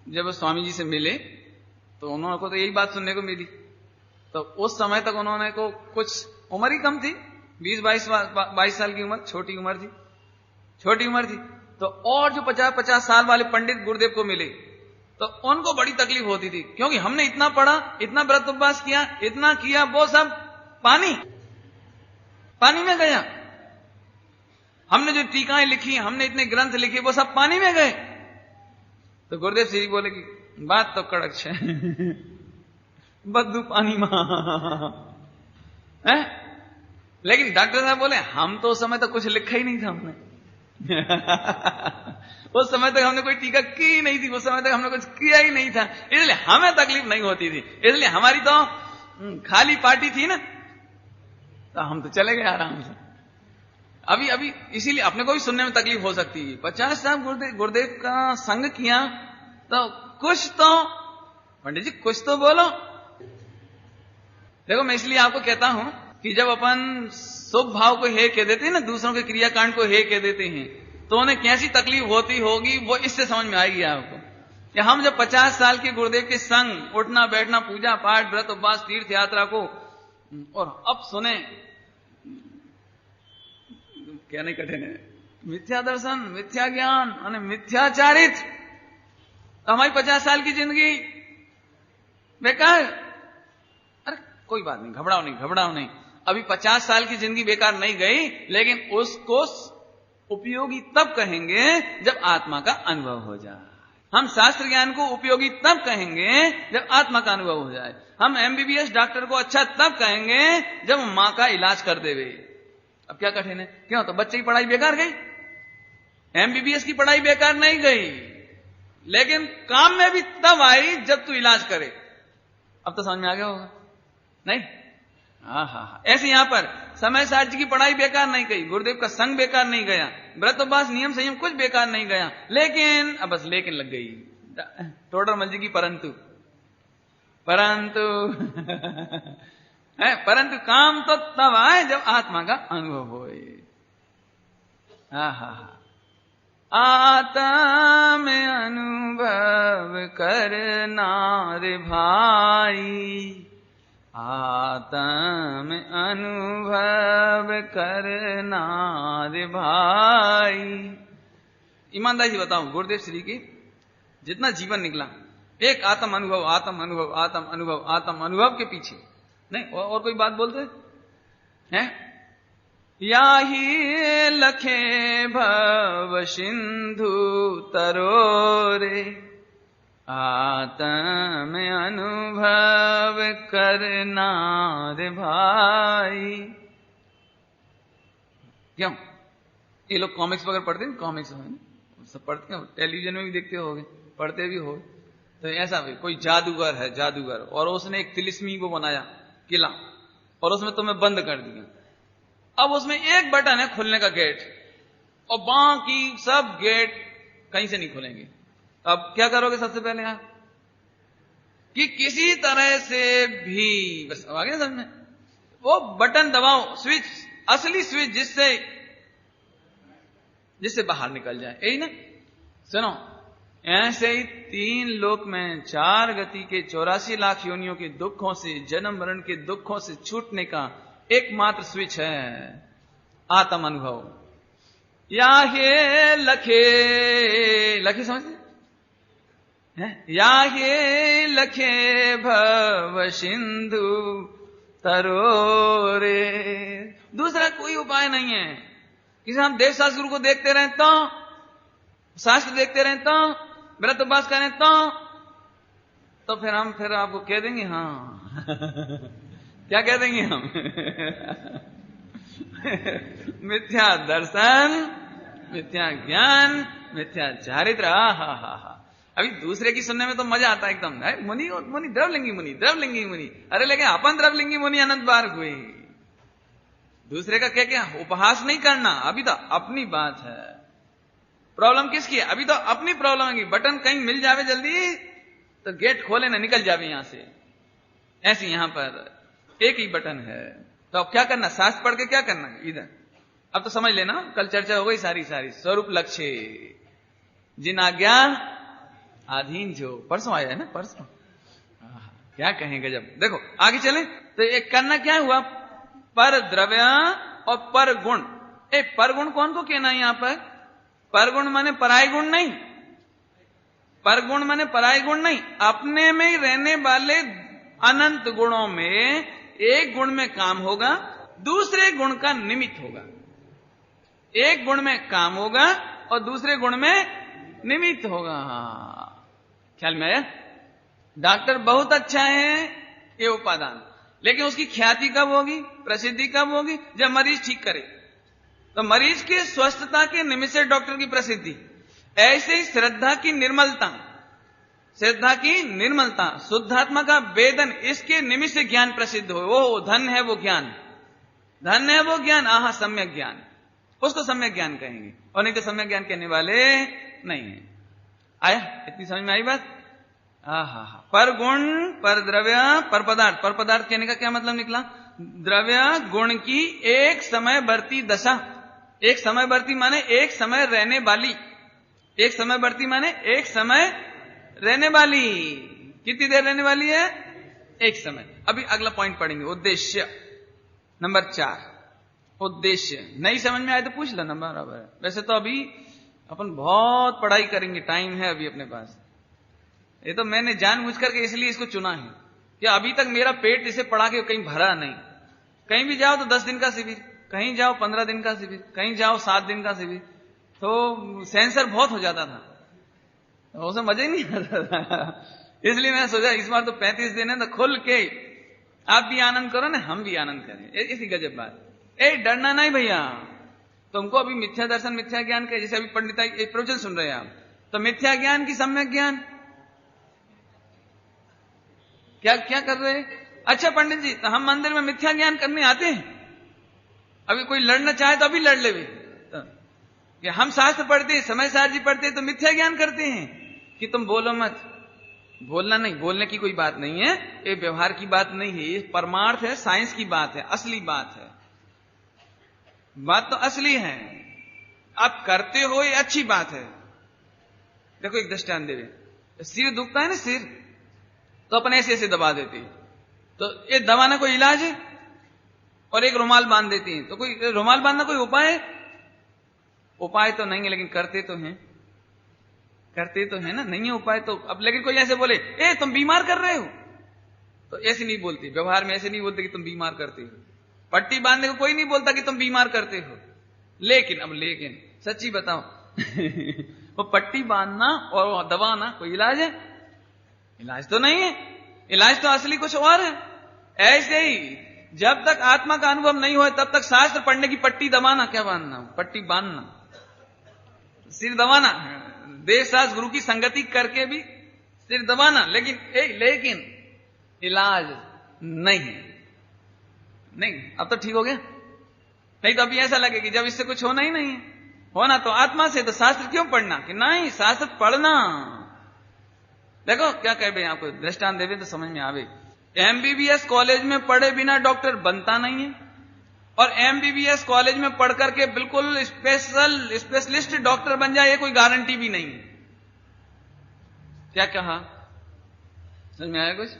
जब स्वामी जी से मिले तो उन्होंने को तो यही बात सुनने को मिली। तो उस समय तक उन्होंने को कुछ उम्र ही कम थी, 20-22 साल की उम्र, छोटी उम्र थी। तो और जो 50 साल वाले पंडित गुरुदेव को मिले तो उनको बड़ी तकलीफ होती थी, क्योंकि हमने इतना पढ़ा, इतना व्रत उपवास किया, इतना किया, वो सब पानी में गया। हमने जो टीकाएं लिखी, हमने इतने ग्रंथ लिखे, वो सब पानी में गए। तो गुरुदेव श्री बोले कि बात तो कड़क है बद्दू पानी में लेकिन डॉक्टर साहब बोले हम तो उस समय तक कुछ लिखा ही नहीं था हमने उस समय तक हमने कोई टीका की ही नहीं थी, उस समय तक हमने कुछ किया ही नहीं था, इसलिए हमें तकलीफ नहीं होती थी, इसलिए हमारी तो खाली पार्टी थी ना, तो हम तो चले गए आराम से। अभी इसीलिए अपने को भी सुनने में तकलीफ हो सकती है। 50 साल गुरुदेव का संग किया तो कुछ तो पंडित जी कुछ तो बोलो। देखो मैं इसलिए आपको कहता हूं कि जब अपन शुभ भाव को हे कह देते हैं ना, दूसरों के क्रियाकांड को हे कह देते हैं, तो उन्हें कैसी तकलीफ होती होगी वो इससे समझ में आएगी आपको। कि हम जब 50 साल के गुरुदेव के संग उठना बैठना, पूजा पाठ, व्रत उपवास, तीर्थ यात्रा को, और अब सुने क्या नहीं कठिन है, मिथ्या दर्शन, मिथ्या ज्ञान और मिथ्याचारित, तो हमारी 50 साल की जिंदगी बेकार। अरे कोई बात नहीं, घबराओ नहीं। अभी 50 साल की जिंदगी बेकार नहीं गई, लेकिन उसको उपयोगी तब कहेंगे जब आत्मा का अनुभव हो जाए। हम शास्त्र ज्ञान को उपयोगी तब कहेंगे जब आत्मा का अनुभव हो जाए। हम एमबीबीएस डॉक्टर को अच्छा तब कहेंगे जब मां का इलाज कर देवे। अब क्या कठिन है? क्यों? तो बच्चे की पढ़ाई बेकार गई, एमबीबीएस की पढ़ाई बेकार नहीं गई, लेकिन काम में भी तब आई जब तू इलाज करे। अब तो समझ में आ गया होगा नहीं? हाँ। ऐसे यहां पर समय साठ जी की पढ़ाई बेकार नहीं गई, गुरुदेव का संग बेकार नहीं गया, व्रत उपवास नियम संयम कुछ बेकार नहीं गया, लेकिन अब बस लेकिन लग गई टोडरमल जी की परंतु परंतु काम तो तब आए जब आत्मा का अनुभव होए। आत्म अनुभव करना रे भाई, आत्म अनुभव करना रे भाई। ईमानदारी से बताऊं, गुरुदेव श्री की जितना जीवन निकला एक आत्म अनुभव आत्म अनुभव आत्म अनुभव आत्म अनुभव के पीछे नहीं। और कोई बात बोलते हैं? याही लखे भव सिंधु तरोरे, आत्म अनुभव करना रे भाई। क्यों? ये लोग कॉमिक्स वगैरह पढ़ते हैं, कॉमिक्स सब पढ़ते हैं, टेलीविजन में भी देखते होगे, पढ़ते भी हो। तो ऐसा भी कोई जादूगर है, जादूगर, और उसने एक तिलिस्मी को बनाया किला, और उसमें तुम्हें बंद कर दिया। अब उसमें एक बटन है खुलने का गेट, और बाकी सब गेट कहीं से नहीं खुलेंगे। अब क्या करोगे? सबसे पहले आप कि किसी तरह से भी बस आगे समझ में वो बटन दबाओ, स्विच, असली स्विच, जिससे बाहर निकल जाए। यही ना? सुनो, ऐसे ही 3 लोक में 4 गति के 84 लाख योनियों के दुखों से, जन्म मरण के दुखों से छूटने का एकमात्र स्विच है आत्म अनुभव। या हे लखे समझते? या हे लखे भव सिंधु तरोरे। दूसरा कोई उपाय नहीं है। किसी हम देव शास्त्र गुरु को देखते रहे तो, शास्त्र देखते रहे तो, व्रत उपवास करें तो फिर आपको कह देंगे हाँ क्या कह देंगे हम मिथ्या दर्शन, मिथ्या ज्ञान, मिथ्या चारित्र। अभी दूसरे की सुनने में तो मजा आता है एकदम, मुनि मुनि द्रवलिंगी मुनि, द्रवलिंगी मुनि, अरे लेकिन अपन द्रवलिंगी मुनि अनंत बार हुए। दूसरे का क्या उपहास नहीं करना, अभी तो अपनी बात है। प्रॉब्लम किसकी है? अभी तो अपनी प्रॉब्लम है कि बटन कहीं मिल जावे जल्दी तो गेट खोले ना निकल जावे यहां से। ऐसे यहां पर एक ही बटन है, तो अब क्या करना? शास्त्र पढ़ के क्या करना इधर? अब तो समझ लेना, कल चर्चा हो गई सारी स्वरूप लक्ष्य जिन आज्ञा अधीन जो। परसों आया है ना, परसों क्या कहेंगे जब। देखो आगे चले तो एक करना क्या हुआ? पर द्रव्य और पर गुण। पर गुण कौन को कहना है यहां पर? पर गुण माने पराय गुण नहीं, पर गुण माने पराय गुण नहीं, अपने में ही रहने वाले अनंत गुणों में एक गुण में काम होगा, दूसरे गुण का निमित्त होगा। एक गुण में काम होगा और दूसरे गुण में निमित्त होगा। ख्याल में आया? डॉक्टर बहुत अच्छा है ये उपादान, लेकिन उसकी ख्याति कब होगी, प्रसिद्धि कब होगी? जब मरीज ठीक करे। तो मरीज की स्वस्थता के निमित्त से डॉक्टर की प्रसिद्धि। ऐसे ही श्रद्धा की निर्मलता, श्रद्धा की निर्मलता, शुद्धात्मा का वेदन, इसके निमित्त से ज्ञान प्रसिद्ध हो। वो धन है वो ज्ञान, धन है वो ज्ञान। आहा सम्यक ज्ञान, उसको सम्यक ज्ञान कहेंगे, और नहीं तो सम्यक ज्ञान कहने वाले नहीं है। आया? इतनी समझ में आई बात? पर गुण, पर द्रव्य, पर पदार्थ। पर पदार्थ कहने का क्या मतलब निकला? द्रव्य गुण की एक समय बढ़ती दशा। एक समय बढ़ती माने एक समय रहने वाली, एक समय बढ़ती माने एक समय रहने वाली। कितनी देर रहने वाली है? एक समय। अभी अगला पॉइंट पढ़ेंगे, उद्देश्य नंबर 4। उद्देश्य नहीं समझ में आए तो पूछ लो ना बराबर। वैसे तो अभी अपन बहुत पढ़ाई करेंगे, टाइम है अभी अपने पास। ये तो मैंने जानबूझ करके इसलिए इसको चुना है कि अभी तक मेरा पेट इसे पढ़ा के कहीं भरा नहीं। कहीं भी जाओ तो 10 दिन का शिविर, कहीं जाओ 15 दिन का शिविर, कहीं जाओ 7 दिन का शिविर, तो सेंसर बहुत हो जाता था, तो उसमें मजा ही नहीं आता था। इसलिए मैंने सोचा इस बार तो 35 दिन है, तो खुल के आप भी आनंद करो ना, हम भी आनंद करें। इसी गजब बात। डरना नहीं भैया, तुमको अभी मिथ्या दर्शन मिथ्या ज्ञान के, जैसे अभी पंडिता एक प्रवचन सुन रहे हैं आप, तो मिथ्या ज्ञान की सम्यक ज्ञान क्या क्या कर रहे हैं? अच्छा पंडित जी, तो हम मंदिर में मिथ्या ज्ञान करने आते हैं, अभी कोई लड़ना चाहे तो अभी लड़ ले भी, तो हम शास्त्र पढ़ते हैं, समय सार जी पढ़ते हैं, तो मिथ्या ज्ञान करते हैं कि तुम बोलो मत। बोलना नहीं, बोलने की कोई बात नहीं है, ये व्यवहार की बात नहीं है, ये परमार्थ है, साइंस की बात है, असली बात है, बात तो असली है। आप करते हो ये अच्छी बात है। देखो एक दृष्टांत दे, सिर दुखता है ना, सिर तो अपन ऐसे ऐसे दबा देते हैं, तो ये दबाना कोई इलाज है? और एक रुमाल बांध देते हैं, तो कोई रुमाल बांधना कोई उपाय है? उपाय तो नहीं है, लेकिन करते तो हैं, करते तो है ना, नहीं है उपाय तो। अब लेकिन कोई ऐसे बोले तुम बीमार कर रहे हो, तो ऐसे नहीं बोलते, व्यवहार में ऐसे नहीं बोलते कि तुम बीमार करते हो। पट्टी बांधने को कोई नहीं बोलता कि तुम बीमार करते हो। लेकिन सच्ची बताओ वो पट्टी बांधना और दबाना कोई इलाज है? इलाज तो नहीं है, इलाज तो असली कुछ और है। ऐसे ही जब तक आत्मा का अनुभव नहीं हो तब तक शास्त्र पढ़ने की पट्टी दबाना, क्या बांधना, पट्टी बांधना, सिर दबाना, देव शास्त्र गुरु की संगति करके भी सिर दबाना, लेकिन इलाज नहीं है। नहीं, अब तो ठीक हो गया, नहीं तो अभी ऐसा लगे कि जब इससे कुछ होना ही नहीं है, होना तो आत्मा से, तो शास्त्र क्यों पढ़ना? कि नहीं, शास्त्र पढ़ना। देखो क्या कह रहे आपको दृष्टांत देवे तो समझ में आवे। एमबीबीएस कॉलेज में पढ़े बिना डॉक्टर बनता नहीं है, और एमबीबीएस कॉलेज में पढ़ करके बिल्कुल स्पेशलिस्ट डॉक्टर बन जाए, ये कोई गारंटी भी नहीं है। क्या कहा, समझ में आया कुछ?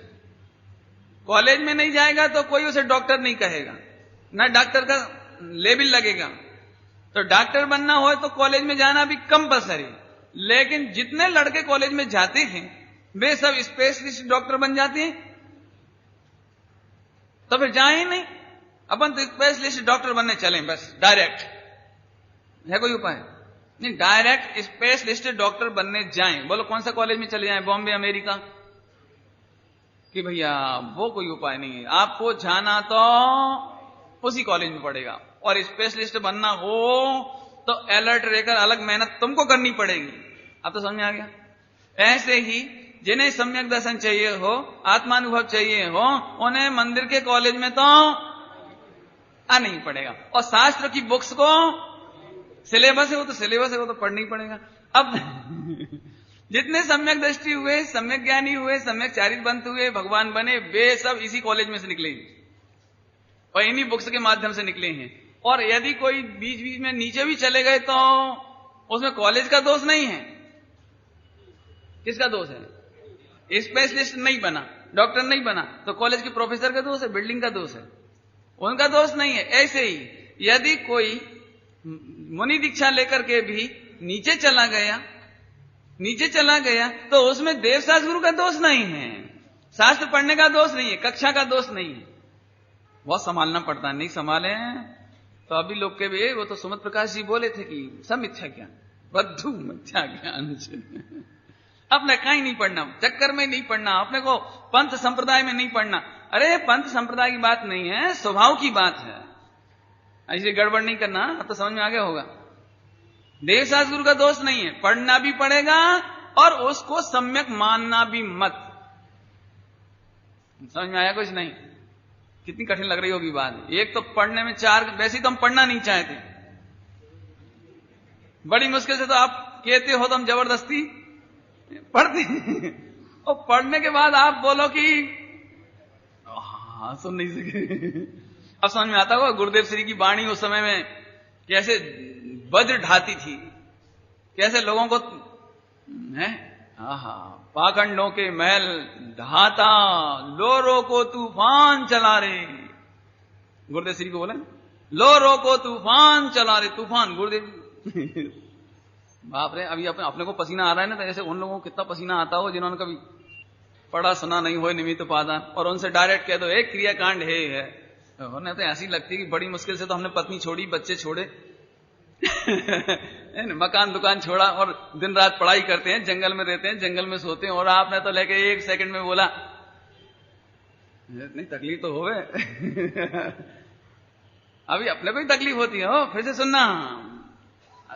कॉलेज में नहीं जाएगा तो कोई उसे डॉक्टर नहीं कहेगा, ना डॉक्टर का लेबल लगेगा। तो डॉक्टर बनना हो तो कॉलेज में जाना भी कंपल्सरी, लेकिन जितने लड़के कॉलेज में जाते हैं वे सब स्पेशलिस्ट डॉक्टर बन जाते हैं, तो फिर जाए ही नहीं। अपन तो स्पेशलिस्ट डॉक्टर बनने चले बस, डायरेक्ट है कोई उपाय नहीं, डायरेक्ट स्पेशलिस्ट डॉक्टर बनने जाएं। बोलो कौन सा कॉलेज में चले जाएं, बॉम्बे अमेरिका? कि भैया वो कोई उपाय नहीं है, आपको जाना तो उसी कॉलेज में पड़ेगा, और स्पेशलिस्ट बनना हो तो अलर्ट रहकर अलग मेहनत तुमको करनी पड़ेगी। अब तो समझ में आ गया। ऐसे ही जिन्हें सम्यक दर्शन चाहिए हो, आत्मानुभव चाहिए हो, उन्हें मंदिर के कॉलेज में तो आना ही पड़ेगा, और शास्त्र की बुक्स को सिलेबस है, वो तो सिलेबस है, वो तो पढ़ना ही पड़ेगा। अब जितने सम्यक दृष्टि हुए, सम्यक ज्ञानी हुए, सम्यक चारित्रबंत हुए, भगवान बने, वे सब इसी कॉलेज में से निकले और इन्हीं बुक्स के माध्यम से निकले हैं। और यदि कोई बीच बीच में नीचे भी चले गए तो उसमें कॉलेज का दोष नहीं है। किसका दोष है? स्पेशलिस्ट नहीं बना, डॉक्टर नहीं बना, तो कॉलेज के प्रोफेसर का दोष है, बिल्डिंग का दोष है, उनका दोष नहीं है। ऐसे ही यदि कोई मुनि दीक्षा लेकर के भी नीचे चला गया तो उसमें देव शास्त्र गुरु का दोष नहीं है, शास्त्र पढ़ने का दोष नहीं है, कक्षा का दोष नहीं है। बहुत संभालना पड़ता है, नहीं संभाले तो अभी लोग के भी, वो तो सुमत प्रकाश जी बोले थे कि सब मिथ्या ज्ञान, बद्धू मिथ्या ज्ञान अपने कहीं नहीं पढ़ना, चक्कर में नहीं पढ़ना, अपने को पंथ संप्रदाय में नहीं पढ़ना। अरे पंथ संप्रदाय की बात नहीं है, स्वभाव की बात है, ऐसे गड़बड़ नहीं करना। अब तो समझ में आ गया होगा। देव शास्त्र गुरु का दोष नहीं है, पढ़ना भी पड़ेगा और उसको सम्यक मानना भी मत। समझ में आया कुछ? नहीं, कितनी कठिन लग रही होगी बात। एक तो पढ़ने में चार, वैसे तो हम पढ़ना नहीं चाहते, बड़ी मुश्किल से तो आप कहते हो तो हम जबरदस्ती पढ़ते और पढ़ने के बाद आप बोलो कि हाँ सुन नहीं सके। अब समझ में आता होगा गुरुदेव श्री की वाणी उस समय में कैसे वज्र ढाती थी, कैसे लोगों को है पाखंडों के महल ढाता, लोरो को तूफान चला रे। गुरुदेव श्री को बोले लोरो को तूफान चला रे, तूफान गुरुदेव। बाप रे, अभी अपने को पसीना आ रहा है ना, तो ऐसे उन लोगों को कितना पसीना आता हो जिन्होंने कभी पढ़ा सुना नहीं हो निमित्त पादान, और उनसे डायरेक्ट कह दो एक क्रियाकांड है। उन्हें तो ऐसी लगती है कि बड़ी मुश्किल से तो हमने पत्नी छोड़ी, बच्चे छोड़े, मकान दुकान छोड़ा और दिन रात पढ़ाई करते हैं, जंगल में रहते हैं, जंगल में सोते हैं, और आपने तो लेके 1 सेकंड में बोला इतनी तकलीफ तो होवे। अभी अपने को ही तकलीफ होती है। हो फिर से सुनना,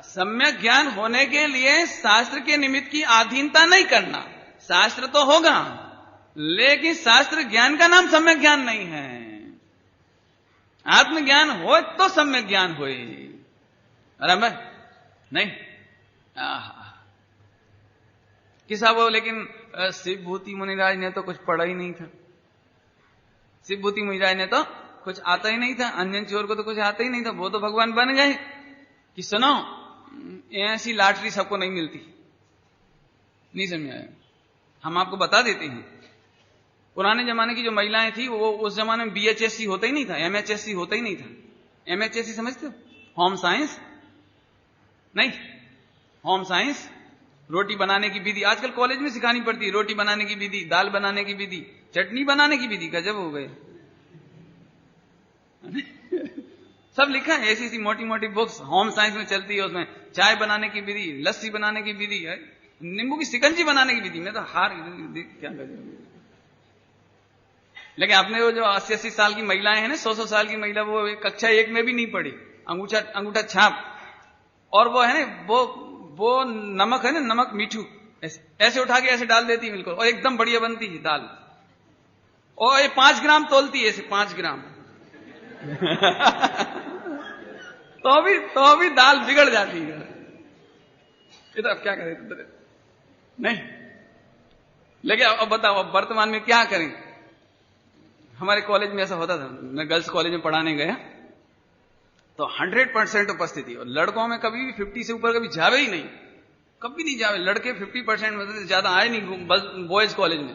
सम्यक ज्ञान होने के लिए शास्त्र के निमित्त की अधीनता नहीं करना। शास्त्र तो होगा, लेकिन शास्त्र ज्ञान का नाम सम्यक ज्ञान नहीं है। आत्मज्ञान हो तो सम्यक ज्ञान होए, बराबर नहीं। किसा वो, लेकिन शिवभूति मुनिराज ने तो कुछ पढ़ा ही नहीं था। शिवभूति मुनिराज ने तो कुछ आता ही नहीं था, अंजन चोर को तो कुछ आता ही नहीं था। वो तो भगवान बन गए कि सुनो ऐसी लॉटरी सबको नहीं मिलती। नहीं समझ आया? हम आपको बता देते हैं, पुराने जमाने की जो महिलाएं थी वो उस जमाने में BHSC होता ही नहीं था, MHSC होता ही नहीं था। MHSC समझते हो? होम साइंस नहीं, होम साइंस, रोटी बनाने की विधि आजकल कॉलेज में सिखानी पड़ती है। रोटी बनाने की विधि, दाल बनाने की विधि, चटनी बनाने की विधि, गजब हो गए। सब लिखा है, ऐसी ऐसी मोटी मोटी बुक्स होम साइंस में चलती है। उसमें चाय बनाने की विधि, लस्सी बनाने की विधि है, नींबू की शिकंजी बनाने की विधि। मैं तो हार क्या गजब। लेकिन अपने वो जो 80-80 साल की महिलाएं हैं ना, 100-100 साल की महिला, वो कक्षा 1 में भी नहीं पढ़ी, अंगूठा छाप, और वो है ना वो नमक है ना, नमक मीठू ऐसे उठा के ऐसे डाल देती है बिल्कुल, और एकदम बढ़िया बनती है दाल। और ये 5 ग्राम तोलती है, ऐसे 5 ग्राम। तो भी दाल बिगड़ जाती है। ये तो अब क्या करें नहीं। लेकिन अब बताओ, अब वर्तमान में क्या करें? हमारे कॉलेज में ऐसा होता था, मैं गर्ल्स कॉलेज में पढ़ाने गया तो 100% उपस्थिति, और लड़कों में कभी भी 50 से ऊपर कभी जावे ही नहीं, कभी नहीं जावे। लड़के 50% में ज्यादा आए नहीं बॉयज कॉलेज में,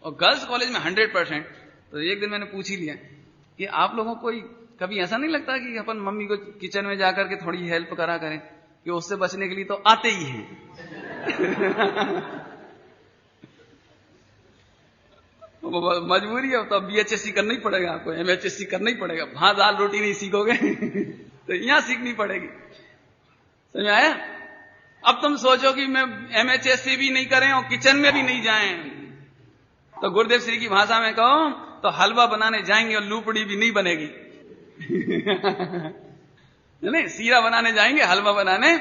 और गर्ल्स कॉलेज में 100%। तो एक दिन मैंने पूछ ही लिया कि आप लोगों को कभी ऐसा नहीं लगता कि अपन मम्मी को किचन में जाकर के थोड़ी हेल्प करा करें, कि उससे बचने के लिए तो आते ही हैं। मजबूरी है, तो BHSC करना ही पड़ेगा आपको, MHSC करना ही पड़ेगा। वहां दाल रोटी नहीं सीखोगे तो यहां सीखनी पड़ेगी। समझ आया? अब तुम सोचो कि मैं MHSC भी नहीं करें और किचन में भी नहीं जाएं, तो गुरुदेव श्री की भाषा में कहो तो हलवा बनाने जाएंगे और लूपड़ी भी नहीं बनेगी। नहीं, सीरा बनाने जाएंगे, हलवा बनाने,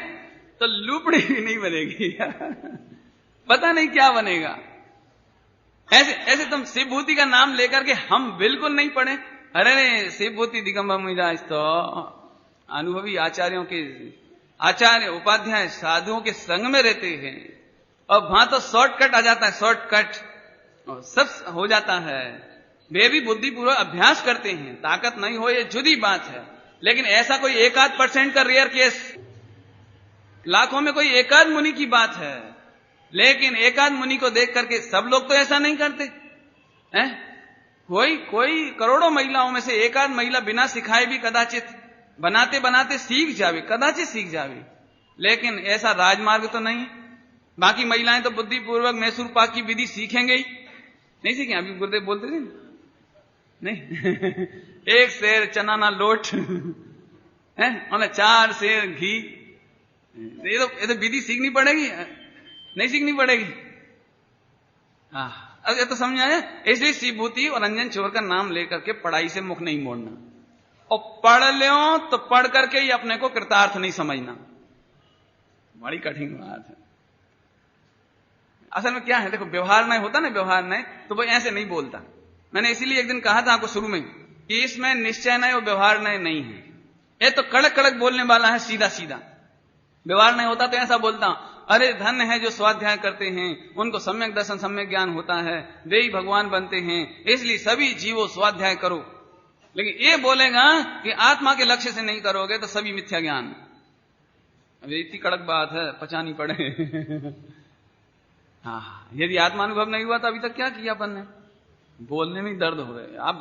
तो लूपड़ी भी नहीं बनेगी। पता नहीं क्या बनेगा। ऐसे तुम शिवभूति का नाम लेकर के हम बिल्कुल नहीं पढ़े। अरे नहीं, शिवभूति दिगंबर मुनिराज तो अनुभवी आचार्यों के आचार्य उपाध्याय साधुओं के संग में रहते हैं, और वहां तो शॉर्टकट आ जाता है, शॉर्टकट सब हो जाता है। वे भी बुद्धिपूर्वक अभ्यास करते हैं, ताकत नहीं हो ये जुदी बात है। लेकिन ऐसा कोई 1-8% का रेयर केस, लाखों में कोई एकाध मुनि की बात है। लेकिन एकाध मुनि को देख करके सब लोग तो ऐसा नहीं करते हैं। कोई करोड़ों महिलाओं में से एकाध महिला बिना सिखाए भी कदाचित बनाते बनाते सीख जावे, कदाचित सीख जावे। लेकिन ऐसा राजमार्ग तो नहीं। बाकी महिलाएं तो बुद्धिपूर्वक मैसूर पाक की विधि सीखेंगे ही नहीं। सीखें? अभी गुरुदेव बोलते थे नहीं। 1 सेर चना ना लोट है, और 4 सेर घी। ये तो विधि सीखनी पड़ेगी, नहीं सीखनी पड़ेगी। अब ये तो समझ आया। इसलिए शिवभूति और अंजन चोर का नाम लेकर के पढ़ाई से मुख नहीं मोड़ना, और पढ़ लो तो पढ़ करके ही अपने को कृतार्थ नहीं समझना। बड़ी कठिन बात है। असल में क्या है, देखो, व्यवहार नहीं होता ना, व्यवहार नहीं तो वो ऐसे नहीं बोलता। मैंने इसीलिए एक दिन कहा था आपको शुरू में कि इसमें निश्चय नहीं और व्यवहार नहीं है। ये तो कड़क कड़क बोलने वाला है, सीधा सीधा। व्यवहार नहीं होता तो ऐसा बोलता, अरे धन्य है जो स्वाध्याय करते हैं, उनको सम्यक दर्शन सम्यक ज्ञान होता है, वे ही भगवान बनते हैं, इसलिए सभी जीवो स्वाध्याय करो। लेकिन ये बोलेगा कि आत्मा के लक्ष्य से नहीं करोगे तो सभी मिथ्या ज्ञान। अब इतनी कड़क बात है, पचानी पड़े। हाँ, यदि आत्मानुभव नहीं हुआ तो अभी तक क्या किया अपन ने? बोलने में दर्द हो रहे। आप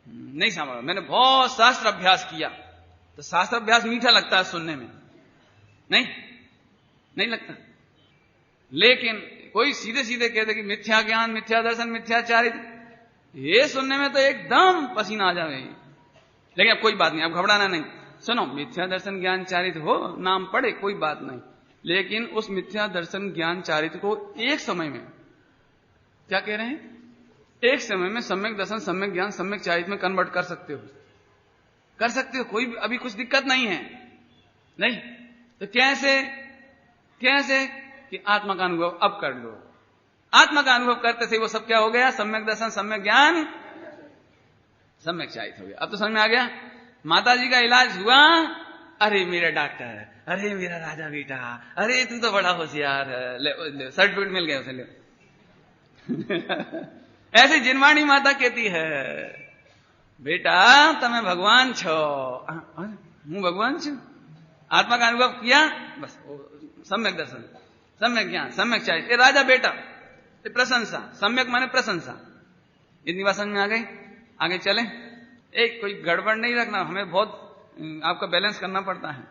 नहीं समझ। मैंने बहुत शास्त्र अभ्यास किया, तो शास्त्र अभ्यास मीठा लगता है सुनने में, नहीं लगता। लेकिन कोई सीधे सीधे कहते कि मिथ्या ज्ञान, मिथ्या दर्शन, मिथ्याचारित्र, ये सुनने में तो एकदम पसीना आ जाए। लेकिन अब कोई बात नहीं, अब घबराना नहीं। सुनो, मिथ्या दर्शन ज्ञान चारित हो, नाम पढ़े कोई बात नहीं, लेकिन उस मिथ्या दर्शन ज्ञान चारित को एक समय में, क्या कह रहे हैं, एक समय में सम्यक दर्शन, सम्यक ज्ञान, सम्यक चारित में कन्वर्ट कर सकते हो, कर सकते हो, कोई अभी कुछ दिक्कत नहीं है। नहीं तो कैसे, कैसे कि आत्मा का अनुभव अब कर लो। आत्मा का अनुभव करते थे वो सब क्या हो गया, सम्यक दर्शन, सम्यक ज्ञान, सम्यक चारित हो गया। अब तो समझ में आ गया। माता जी का इलाज हुआ, अरे मेरा डॉक्टर, अरे मेरा राजा बेटा, अरे तू तो बड़ा होशियार है, ले सर्टिफिकेट मिल गया उसे, ले ऐसे जिनवाणी माता कहती है, बेटा तमें भगवान छो, हूं भगवान छू। आत्मा का अनुभव किया, बस सम्यक दर्शन, सम्यक ज्ञान, सम्यक चारित, ये राजा बेटा, ये प्रशंसा, सम्यक माने प्रशंसा। इतनी बात समझ में आ गई। आगे चले, एक कोई गड़बड़ नहीं रखना, हमें बहुत आपका बैलेंस करना पड़ता है,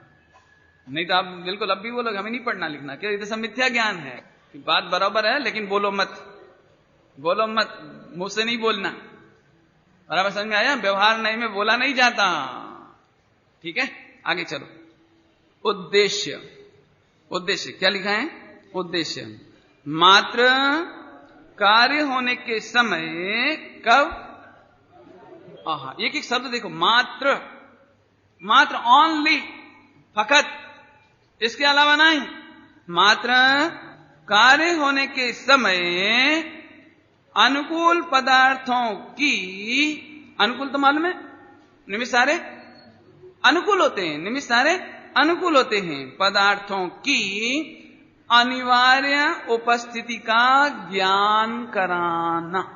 नहीं तो आप बिल्कुल अब भी बोलोगे हमें नहीं पढ़ना लिखना, क्या ये सब मिथ्या ज्ञान है, कि बात बराबर है लेकिन बोलो मत, बोलो मत, मुझसे नहीं बोलना। बराबर समझ में आया, व्यवहार नहीं में बोला नहीं जाता। ठीक है, आगे चलो। उद्देश्य, उद्देश्य क्या लिखा है, उद्देश्य मात्र कार्य होने के समय कब, एक एक शब्द देखो, मात्र, मात्र, ओनली, फकत, इसके अलावा नहीं, मात्र कार्य होने के समय अनुकूल पदार्थों की, अनुकूल तो मालूम है, निमित्त सारे अनुकूल होते हैं, निमित्त सारे अनुकूल होते हैं, पदार्थों की अनिवार्य उपस्थिति का ज्ञान कराना।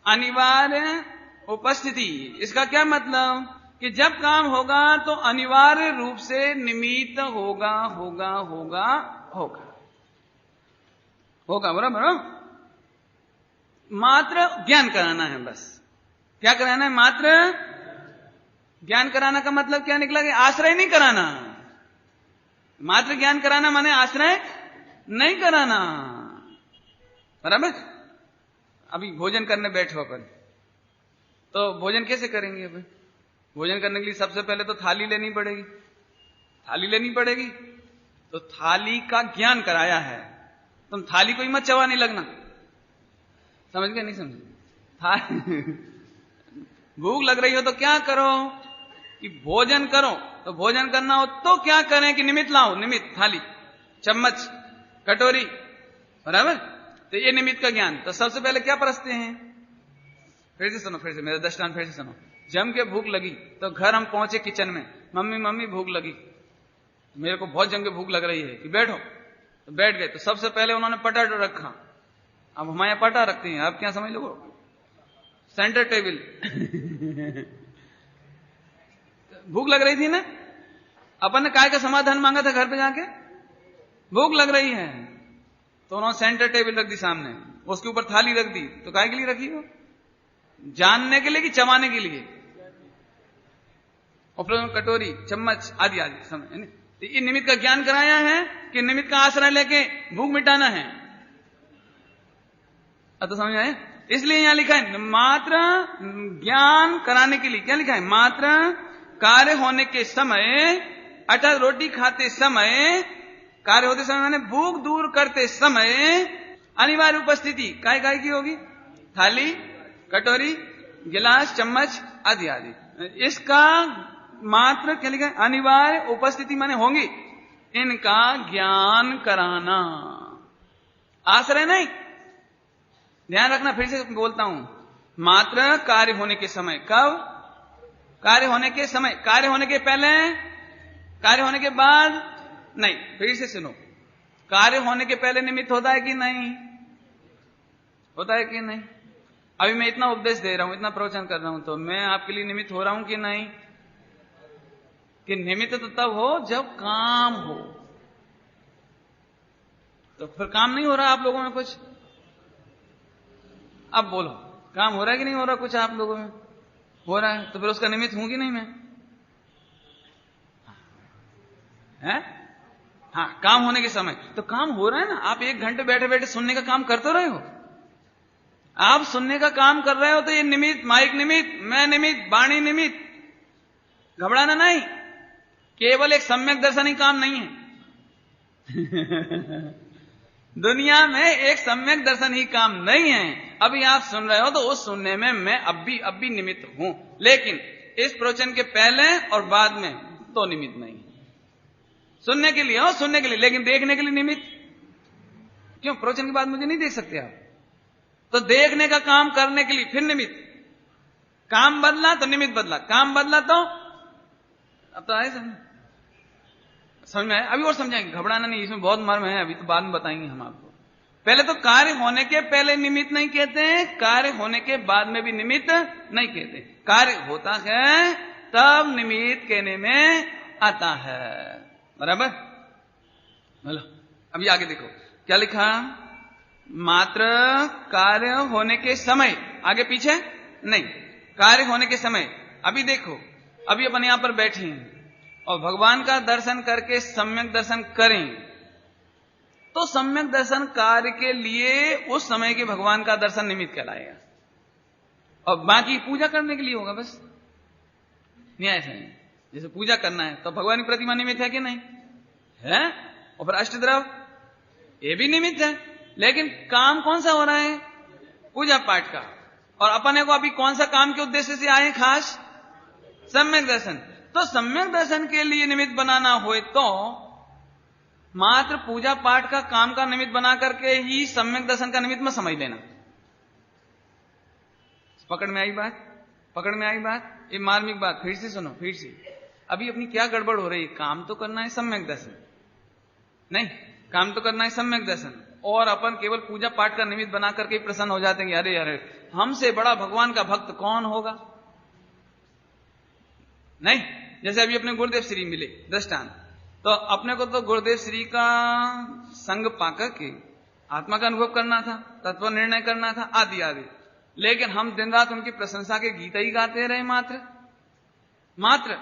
अनिवार्य उपस्थिति, इसका क्या मतलब कि जब काम होगा तो अनिवार्य रूप से निमित्त होगा, होगा, होगा, होगा, होगा, बराबर। मात्र ज्ञान कराना है, बस क्या कराना है, मात्र ज्ञान कराना का मतलब क्या निकला कि आश्रय नहीं कराना। मात्र ज्ञान कराना माने आश्रय नहीं कराना, बराबर। अभी भोजन करने बैठो अपन, तो भोजन कैसे करेंगे? अभी भोजन करने के लिए सबसे पहले तो थाली लेनी पड़ेगी, थाली लेनी पड़ेगी, तो थाली का ज्ञान कराया है, तुम थाली को ही मत चबाने लगना, समझ गए नहीं समझे? भूख लग रही हो तो क्या करो कि भोजन करो, तो भोजन करना हो तो क्या करें कि निमित्त लाओ, निमित्त, थाली, चम्मच, कटोरी, बराबर। तो ये निमित्त का ज्ञान। तो सबसे पहले क्या परसते हैं, फिर से सुनो, फिर से मेरा दृष्टांत फिर से सुनो। जम के भूख लगी तो घर हम पहुंचे किचन में, मम्मी मम्मी भूख लगी, मेरे को बहुत जम के भूख लग रही है, कि बैठो, तो बैठ गए। तो सबसे पहले उन्होंने पटाटो रखा, अब हमारे यहाँ पटा रखते हैं, आप क्या समझ लो, सेंटर टेबल। भूख लग रही थी ना, अपन ने काय का समाधान मांगा था घर पे जाके, भूख लग रही है, तो उन्होंने सेंटर टेबल रख दी सामने, उसके ऊपर थाली रख दी। तो काय के लिए रखी हो, जानने के लिए कि चबाने के लिए, और फिर कटोरी, चम्मच आदि आदि समझ। तो ये निमित्त का ज्ञान कराया है कि निमित्त का आश्रय लेके भूख मिटाना है। अब तो समझ आए, इसलिए यहां लिखा है मात्र ज्ञान कराने के लिए। क्या लिखा है, मात्र कार्य होने के समय, अर्थात रोटी खाते समय, कार्य होते समय माने भूख दूर करते समय अनिवार्य उपस्थिति काय काय की होगी, थाली, कटोरी, गिलास, चम्मच आदि आदि। इसका मात्र क्या लिखा है, अनिवार्य उपस्थिति माने होंगी, इनका ज्ञान कराना, आश्रय नहीं। ध्यान रखना, फिर से बोलता हूं, मात्र कार्य होने के समय। कब, कार्य होने के समय, कार्य होने के पहले, कार्य होने के बाद नहीं। फिर से सुनो, कार्य होने के पहले निमित्त होता है कि नहीं, होता है कि नहीं? अभी मैं इतना उपदेश दे रहा हूं, इतना प्रवचन कर रहा हूं, तो मैं आपके लिए निमित्त हो रहा हूं कि नहीं? कि निमित्त तो तब हो जब काम हो। तो फिर काम नहीं हो रहा आप लोगों में कुछ, अब बोलो काम हो रहा है कि नहीं हो रहा कुछ आप लोगों में? हो रहा है, तो फिर उसका निमित्त हूं कि नहीं मैं? है? हाँ, काम होने के समय तो काम हो रहा है ना। आप 1 घंटे बैठे बैठे सुनने का काम करते रहे हो, आप सुनने का काम कर रहे हो, तो ये निमित्त, माइक निमित्त, मैं निमित्त, वाणी निमित्त, घबराना नहीं, केवल एक सम्यक दर्शन ही काम नहीं है। दुनिया में एक सम्यक दर्शन ही काम नहीं है। अभी आप सुन रहे हो तो उस सुनने में मैं अब भी निमित्त हूं, लेकिन इस प्रवचन के पहले और बाद में तो निमित्त नहीं। सुनने के लिए हो, सुनने के लिए, लेकिन देखने के लिए निमित्त क्यों? प्रवचन के बाद मुझे नहीं देख सकते आप, तो देखने का काम करने के लिए फिर निमित्त। काम बदला तो निमित्त बदला, काम बदला तो अब तो आए समझ में आए। अभी और समझाएंगे, घबराना नहीं, इसमें बहुत मर्म है, अभी तो बाद में बताएंगे हम आपको। पहले तो कार्य होने के पहले निमित्त नहीं कहते हैं, कार्य होने के बाद में भी निमित्त नहीं कहते। कार्य होता है तब निमित्त कहने में आता है, बराबर। बोलो अभी आगे देखो क्या लिखा, मात्र कार्य होने के समय, आगे पीछे नहीं, कार्य होने के समय। अभी देखो, अभी अपन यहां पर बैठे हैं और भगवान का दर्शन करके सम्यक दर्शन करें तो सम्यक दर्शन कार्य के लिए उस समय के भगवान का दर्शन निमित्त कहलाएगा, और बाकी पूजा करने के लिए होगा बस। नहीं ऐसा नहीं, जैसे पूजा करना है तो भगवान की प्रतिमा निमित्त है कि नहीं है, और फिर अष्टद्रव ये भी निमित्त है, लेकिन काम कौन सा हो रहा है? पूजा पाठ का। और अपने को अभी कौन सा काम के उद्देश्य से आए? खास सम्यक दर्शन। तो सम्यक दर्शन के लिए निमित्त बनाना हो तो मात्र पूजा पाठ का काम का निमित्त बना करके ही सम्यक दर्शन का निमित्त में समझ लेना। पकड़ में आई बात? पकड़ में आई बात? ये मार्मिक बात फिर से सुनो, फिर से। अभी अपनी क्या गड़बड़ हो रही है? काम तो करना है सम्यक दर्शन, नहीं, काम तो करना है सम्यक दर्शन, और अपन केवल पूजा पाठ का निमित्त बना करके ही प्रसन्न हो जाते हैं। अरे अरे हमसे बड़ा भगवान का भक्त कौन होगा? नहीं, जैसे अभी अपने गुरुदेव श्री मिले दृष्टांत, तो अपने को तो गुरुदेव श्री का संग पाकर के आत्मा का अनुभव करना था, तत्व निर्णय करना था, आदि आदि, लेकिन हम दिन रात उनकी प्रशंसा के गीत ही गाते रहे मात्र,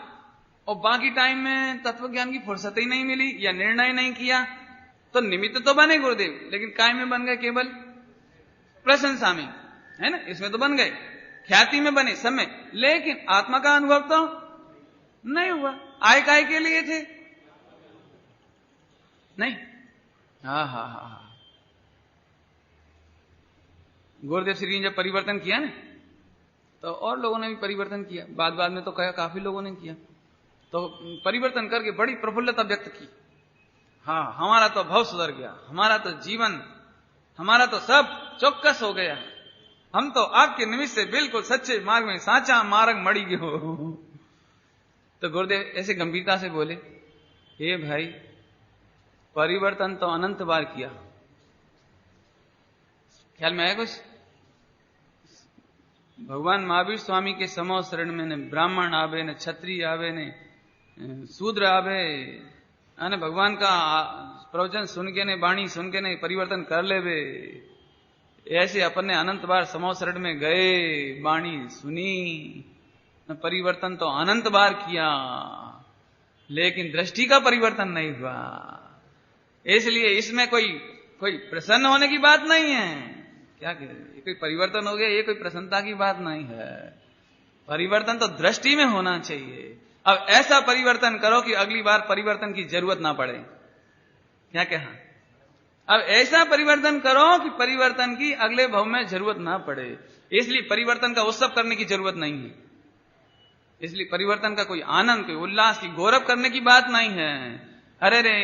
और बाकी टाइम में तत्व ज्ञान की फुर्सत ही नहीं मिली या निर्णय नहीं किया। तो निमित्त तो बने गुरुदेव, लेकिन काय में बन गए? केवल प्रशंसा में, है ना, इसमें तो बन गए, ख्याति में बने सब में, लेकिन आत्मा का अनुभव तो नहीं हुआ। आय काय के लिए थे? नहीं। हा गुरुदेव श्री ने जब परिवर्तन किया ना, तो और लोगों ने भी परिवर्तन किया, बाद में तो कहा काफी लोगों ने किया, तो परिवर्तन करके बड़ी प्रफुल्लता व्यक्त की। हाँ, हमारा तो भाव सुधर गया, हमारा तो जीवन, हमारा तो सब चौकस हो गया, हम तो आपके निमित्त से बिल्कुल सच्चे मार्ग में साचा मार्ग मड़ी गयो। तो गुरुदेव ऐसे गंभीरता से बोले, हे भाई, परिवर्तन तो अनंत बार किया। ख्याल में आया कुछ? भगवान महावीर स्वामी के समो शरण में न ब्राह्मण आवे, न क्षत्रिय आवे, न शूद्र आवे, अने भगवान का प्रवचन सुन के ने, वाणी सुन के ने परिवर्तन कर लेवे। ऐसे अपन ने अनंत बार समो शरण में गए, वाणी सुनी, परिवर्तन तो अनंत बार किया, लेकिन दृष्टि का परिवर्तन नहीं हुआ। इसलिए इसमें कोई प्रसन्न होने की बात नहीं है। क्या कह रहे? कोई परिवर्तन हो गया, ये कोई प्रसन्नता की बात नहीं है। परिवर्तन तो दृष्टि में होना चाहिए। अब ऐसा परिवर्तन करो कि अगली बार परिवर्तन की जरूरत ना पड़े। क्या कहा? अब ऐसा परिवर्तन करो कि परिवर्तन की अगले भव में जरूरत ना पड़े। इसलिए परिवर्तन का उत्सव करने की जरूरत नहीं है। इसलिए परिवर्तन का कोई आनंद, कोई उल्लास की गौरव करने की बात नहीं है। अरे रे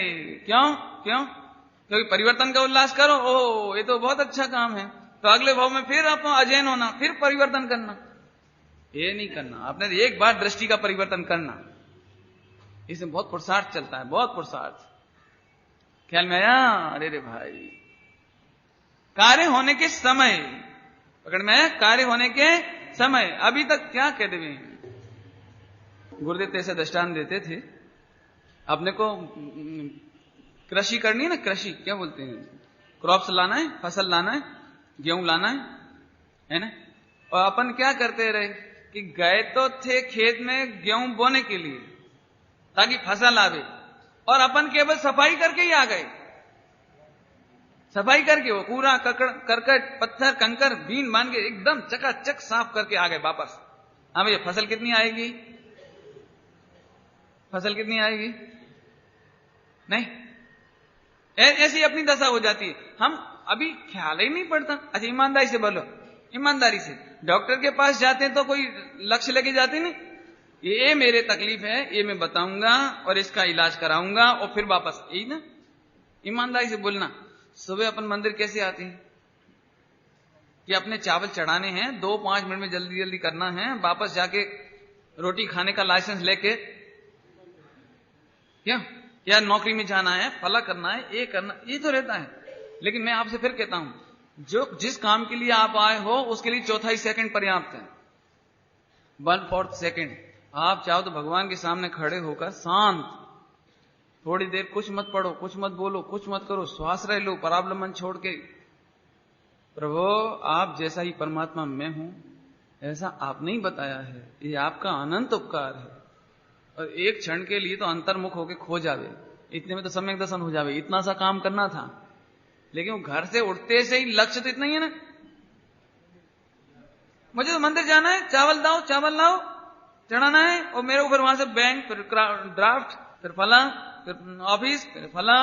क्यों? क्योंकि परिवर्तन का उल्लास करो, ओ ये तो बहुत अच्छा काम है, तो अगले भाव में फिर आप अजैन होना, फिर परिवर्तन करना, ये नहीं करना। आपने एक बार दृष्टि का परिवर्तन करना, इसमें बहुत पुरुषार्थ चलता है, बहुत पुरुषार्थ। ख्याल में आया? अरे रे भाई, कार्य होने के समय, पकड़ में आया? कार्य होने के समय। अभी तक क्या कह देवे गुरुदेव ऐसे दृष्टांत देते थे। अपने को कृषि करनी है ना, कृषि क्या बोलते हैं, क्रॉप्स लाना है, फसल लाना है, गेहूं लाना है ना। और अपन क्या करते रहे कि गए तो थे खेत में गेहूं बोने के लिए ताकि फसल आवे, और अपन केवल सफाई करके ही आ गए। सफाई करके वो पूरा करकट, पत्थर, कंकर, बीन बांध के एकदम चकाचक साफ करके आ गए वापस। हाँ भैया, फसल कितनी आएगी? फसल कितनी आएगी? नहीं, ऐसी अपनी दशा हो जाती है। हम अभी ख्याल ही नहीं पड़ता। अच्छा ईमानदारी से बोलो, ईमानदारी से डॉक्टर के पास जाते हैं तो कोई लक्ष्य लेके जाते नहीं, ये मेरे तकलीफ है, ये मैं बताऊंगा और इसका इलाज कराऊंगा और फिर वापस, यही ना ईमानदारी से बोलना। सुबह अपन मंदिर कैसे आते हैं कि अपने चावल चढ़ाने हैं, 2-5 मिनट में जल्दी जल्दी करना है, वापस जाके रोटी खाने का लाइसेंस लेके क्या, या नौकरी में जाना है, फला करना है, ये करना, ये तो रहता है। लेकिन मैं आपसे फिर कहता हूं, जो जिस काम के लिए आप आए हो उसके लिए 1/4 सेकंड पर्याप्त है। 1/4 सेकंड आप चाहो तो भगवान के सामने खड़े होकर शांत थोड़ी देर कुछ मत पढ़ो, कुछ मत बोलो, कुछ मत करो, श्वास रह लो परावलंबन छोड़ के। प्रभु आप जैसा ही परमात्मा मैं हूं, ऐसा आपने ही बताया है, ये आपका अनंत उपकार है। और एक क्षण के लिए तो अंतर्मुख होके खो जावे, इतने में तो सम्यक दर्शन हो जावे। इतना सा काम करना था, लेकिन वो घर से उठते से ही लक्ष्य तो इतना ही है ना, मुझे तो मंदिर जाना है, चावल लाओ, चावल लाओ, चढ़ाना है, और मेरे ऊपर वहां से बैंक, फिर ड्राफ्ट, फिर फला, फिर ऑफिस, फिर फला,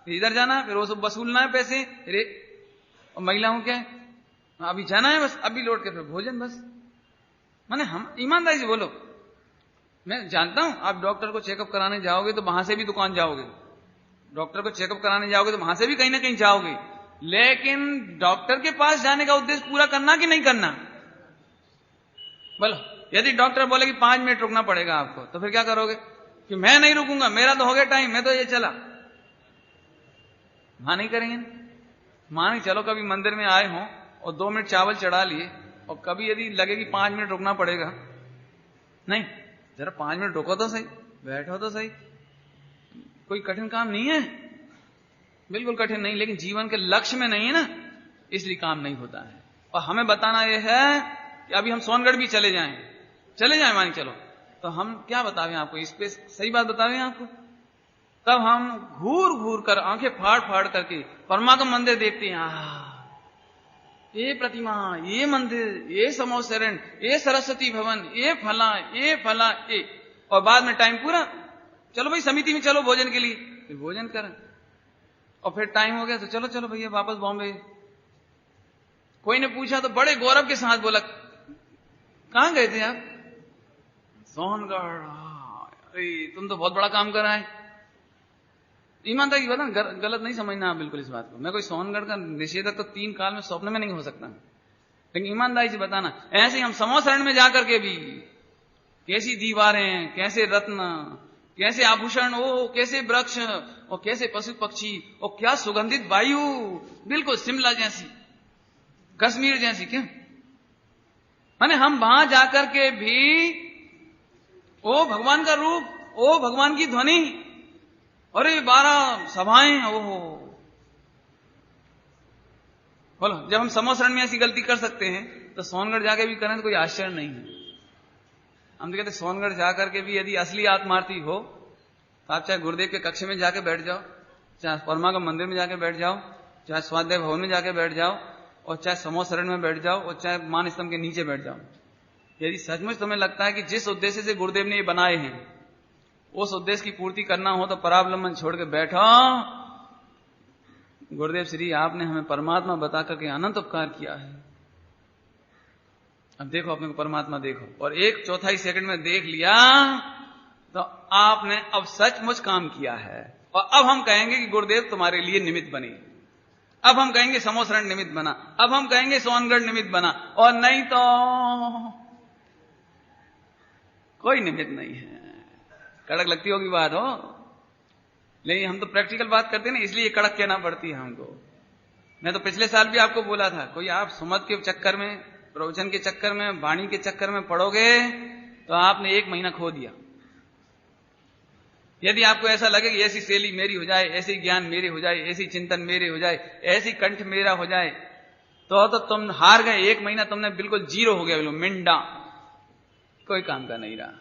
फिर इधर जाना, फिर वो सब वसूलना है पैसे। फिर और महिलाओं क्या है, अभी जाना है बस, अभी लौट के फिर भोजन, बस। माने हम ईमानदारी से बोलो, मैं जानता हूं आप डॉक्टर को चेकअप कराने जाओगे तो वहां से भी दुकान जाओगे, डॉक्टर को चेकअप कराने जाओगे तो वहां से भी कहीं ना कहीं जाओगे, लेकिन डॉक्टर के पास जाने का उद्देश्य पूरा करना कि नहीं करना? बोलो, यदि डॉक्टर बोले कि 5 मिनट रुकना पड़ेगा आपको, तो फिर क्या करोगे? कि मैं नहीं रुकूंगा, मेरा तो हो गया टाइम, मैं तो ये चला। वहां नहीं करेंगे। मान ही चलो कभी मंदिर में आए हों और 2 मिनट चावल चढ़ा लिए, और कभी यदि लगे कि 5 मिनट रुकना पड़ेगा, नहीं जरा 5 मिनट रुको तो सही, बैठो तो सही। कोई कठिन काम नहीं है, बिल्कुल कठिन नहीं, लेकिन जीवन के लक्ष्य में नहीं है ना, इसलिए काम नहीं होता है। और हमें बताना यह है कि अभी हम सोनगढ़ भी चले जाएं मान चलो, तो हम क्या बतावें आपको, इस पे सही बात बतावें आपको, तब हम घूर घूर कर आंखें फाड़ फाड़ करके परमात्मा मंदिर देखते हैं। ये प्रतिमा, ये मंदिर, ये समोसरण, ये सरस्वती भवन, ये फला, ये फला, ये, और बाद में टाइम पूरा, चलो भाई समिति में चलो भोजन के लिए, फिर भोजन करें, और फिर टाइम हो गया तो चलो चलो भैया वापस बॉम्बे। कोई ने पूछा तो बड़े गौरव के साथ बोला, कहां गए थे आप? सोनगढ़। अरे तुम तो बहुत बड़ा काम कर रहा है। ईमानदारी की बात ना, गलत नहीं समझना आप बिल्कुल इस बात को। मैं कोई सोनगढ़ का निषेधक तो 3 काल में स्वप्न में नहीं हो सकता, लेकिन ईमानदारी से बताना, ऐसे ही हम समोसरण में जाकर के भी कैसी दीवारें, कैसे रत्न, कैसे आभूषण, ओ कैसे वृक्ष, और कैसे पशु पक्षी, और क्या सुगंधित वायु, बिल्कुल शिमला जैसी, कश्मीर जैसी। क्या माने हम वहां जाकर के भी ओ भगवान का रूप, ओ भगवान की ध्वनि, अरे 12 सभाएं, ओहो। बोलो, जब हम समोसरण में ऐसी गलती कर सकते हैं तो सोनगढ़ जाके भी करें तो कोई आश्चर्य नहीं है। हम तो कहते सोनगढ़ जाकर के भी यदि असली आत्मार्थी हो तो आप चाहे गुरुदेव के कक्ष में जाके बैठ जाओ, चाहे परमा का मंदिर में जाके बैठ जाओ, चाहे स्वाध्याय भवन में जाके बैठ जाओ, और चाहे समोसरण में बैठ जाओ, और चाहे मान स्तंभ के नीचे बैठ जाओ। यदि सचमुच तुम्हें लगता है कि जिस उद्देश्य से गुरुदेव ने ये बनाए हैं उस उद्देश्य की पूर्ति करना हो तो परावलंबन छोड़ के बैठो। गुरुदेव श्री आपने हमें परमात्मा बता करके अनंत उपकार किया है। अब देखो अपने को परमात्मा देखो, और 1/4 सेकंड में देख लिया तो आपने अब सचमुच काम किया है। और अब हम कहेंगे कि गुरुदेव तुम्हारे लिए निमित्त बने, अब हम कहेंगे समोसरण निमित्त बना, अब हम कहेंगे सोनगढ़ निमित्त बना, और नहीं तो कोई निमित्त नहीं है। कड़क लगती होगी बात हो, लेकिन हम तो प्रैक्टिकल बात करते हैं ना, इसलिए कड़क कहना पड़ती है हमको। मैं तो पिछले साल भी आपको बोला था, कोई आप सुमत के चक्कर में, प्रवचन के चक्कर में, वाणी के चक्कर में पड़ोगे तो आपने 1 महीना खो दिया। यदि आपको ऐसा लगे कि ऐसी शैली मेरी हो जाए, ऐसी ज्ञान मेरे हो जाए, ऐसी चिंतन मेरे हो जाए, ऐसी कंठ मेरा हो जाए, तो तुम हार गए। 1 महीना तुमने बिल्कुल जीरो हो गया, बिल्कुल मिंडा, कोई काम का नहीं रहा।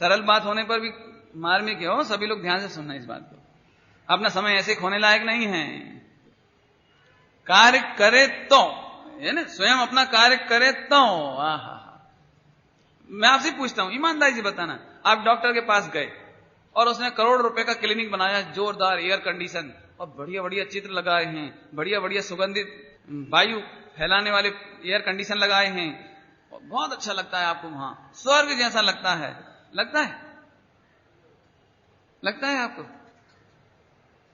सरल बात होने पर भी मार्मिक हो, सभी लोग ध्यान से सुनना इस बात को। अपना समय ऐसे खोने लायक नहीं है। कार्य करे तो, है ना, स्वयं अपना कार्य करे तो। आहा, मैं आपसे पूछता हूं ईमानदारी से बताना, आप डॉक्टर के पास गए और उसने करोड़ रुपए का क्लिनिक बनाया, जोरदार एयर कंडीशन और बढ़िया बढ़िया चित्र लगाए हैं, बढ़िया बढ़िया सुगंधित वायु फैलाने वाले एयर कंडीशन लगाए हैं, और बहुत अच्छा लगता है आपको, वहां स्वर्ग जैसा लगता है। लगता है आपको?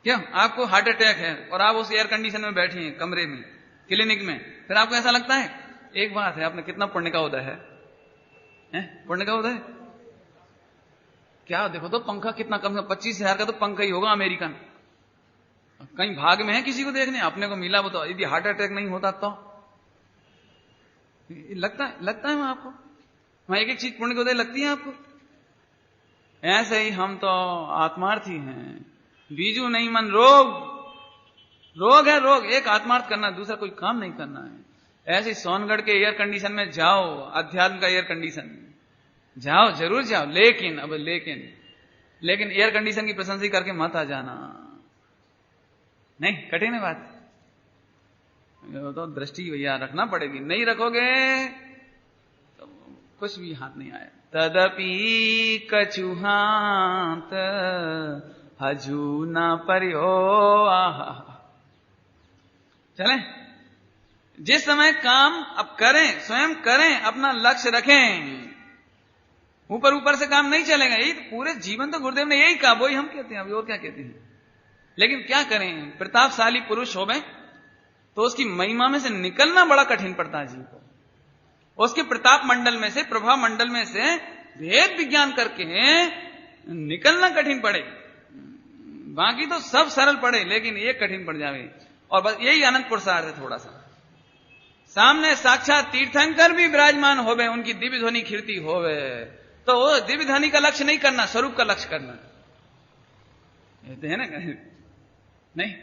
क्यों? आपको हार्ट अटैक है और आप उस एयर कंडीशन में बैठे हैं कमरे में, क्लिनिक में, फिर आपको ऐसा लगता है? एक बात है, आपने कितना पुण्य का उदय है? पुण्य का उदय क्या? देखो तो पंखा कितना कम है, 25,000 का तो पंखा ही होगा अमेरिकन। कहीं भाग में है किसी को देखने, अपने को मिला वो तो, यदि हार्ट अटैक नहीं होता तो लगता है वहां आपको? वहां एक एक चीज पुण्य का उदय लगती है आपको? ऐसे ही हम तो आत्मार्थी हैं, बीजू नहीं मन रोग है, रोग। एक आत्मार्थ करना, दूसरा कोई काम नहीं करना है। ऐसे सोनगढ़ के एयर कंडीशन में जाओ, अध्यात्म का एयर कंडीशन जाओ, जरूर जाओ, लेकिन एयर कंडीशन की प्रशंसा करके मत आ जाना। नहीं, कठिन है बात, तो दृष्टि भैया रखना पड़ेगी, नहीं रखोगे तो कुछ भी हाथ नहीं आया। तदपि कछुहात हजू न पर्यो आहा। चले, जिस समय काम अब करें, स्वयं करें, अपना लक्ष्य रखें, ऊपर से काम नहीं चलेगा। यही तो पूरे जीवन तो गुरुदेव ने यही कहा, वही हम कहते हैं, अभी और क्या कहते हैं। लेकिन क्या करें, प्रतापशाली पुरुष हो गए तो उसकी महिमा में से निकलना बड़ा कठिन पड़ता है जी को। उसके प्रताप मंडल में से, प्रभा मंडल में से भेद विज्ञान करके निकलना कठिन पड़े। बाकी तो सब सरल पड़े, लेकिन ये कठिन पड़ जावे। और बस यही अनंत पुरुषार्थ है। थोड़ा सा सामने साक्षात तीर्थंकर भी विराजमान होवे, उनकी दिव्य ध्वनि कीर्ति होवे, तो वो दिव्य ध्वनि का लक्ष्य नहीं करना, स्वरूप का लक्ष्य करना है ना। नहीं,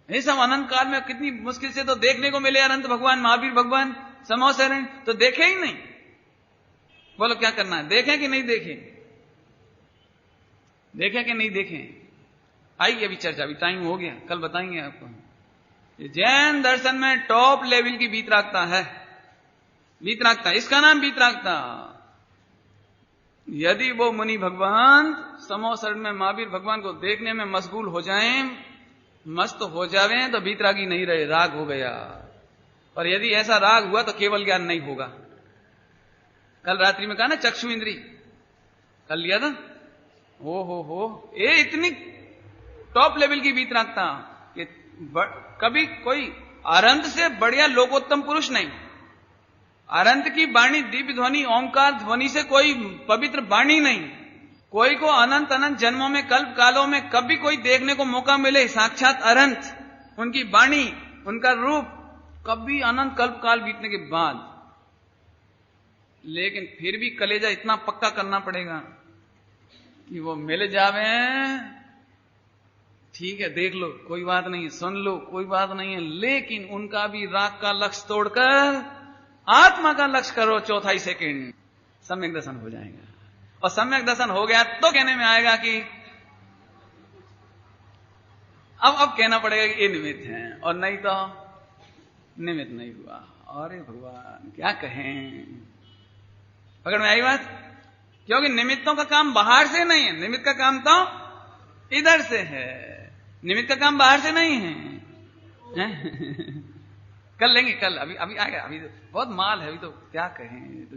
ये सब अनंत काल में कितनी मुश्किल से तो देखने को मिले। अनंत भगवान, महावीर भगवान, समो शरण तो देखे ही नहीं। बोलो क्या करना है, देखें कि नहीं देखें? देखें कि नहीं देखें? आइए अभी चर्चा, अभी टाइम हो गया, कल बताएंगे आपको। जैन दर्शन में टॉप लेवल की वीतरागता है, वीतरागता, इसका नाम वीतरागता। यदि वो मुनि भगवान समो शरण में महावीर भगवान को देखने में मशगूल हो जाएं, मस्त हो जावे, तो वीतरागी नहीं रहे, राग हो गया। और यदि ऐसा राग हुआ तो केवल ज्ञान नहीं होगा। कल रात्रि में कहा ना, चक्षु इंद्री कल लिया था। हो ये इतनी टॉप लेवल की वीतरागता कि कभी कोई अरंत से बढ़िया लोकोत्तम पुरुष नहीं। अरंत की वाणी, दिव्य ध्वनि, ओंकार ध्वनि से कोई पवित्र वाणी नहीं। कोई को अनंत अनंत जन्मों में, कल्प कालों में कभी कोई देखने को मौका मिले, साक्षात अरंत, उनकी वाणी, उनका रूप, कभी अनंत कल्प काल बीतने के बाद। लेकिन फिर भी कलेजा इतना पक्का करना पड़ेगा कि वो मिल जावे। ठीक है, देख लो, कोई बात नहीं, सुन लो, कोई बात नहीं है, लेकिन उनका भी राग का लक्ष्य तोड़कर आत्मा का लक्ष्य करो। 4 सेकेंड सम्यक दर्शन हो जाएगा। और सम्यक दर्शन हो गया तो कहने में आएगा कि अब कहना पड़ेगा कि ये निमित्त है, और नहीं तो निमित्त नहीं हुआ। अरे भगवान क्या कहें, पकड़ में आई बात? क्योंकि निमित्तों का काम बाहर से नहीं है, निमित्त का काम तो इधर से है, निमित्त का काम बाहर से नहीं है। कल लेंगे, कल, अभी आएगा, अभी तो बहुत माल है, अभी तो क्या कहें, तो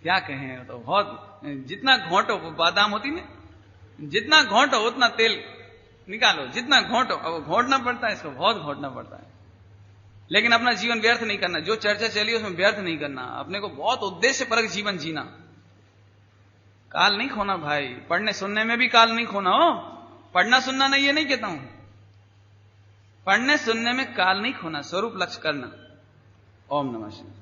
क्या कहें, तो बहुत, जितना घोटो वो बादाम होती ना, जितना घोटो उतना तेल निकालो, जितना घोटो, अब घोटना पड़ता है, इसको बहुत घोटना पड़ता है। लेकिन अपना जीवन व्यर्थ नहीं करना, जो चर्चा चली उसमें व्यर्थ नहीं करना, अपने को बहुत उद्देश्य परक जीवन जीना, काल नहीं खोना भाई। पढ़ने सुनने में भी काल नहीं खोना हो, पढ़ना सुनना नहीं, ये नहीं कहता हूं, पढ़ने सुनने में काल नहीं खोना, स्वरूप लक्ष्य करना। ओम नमः शिवाय।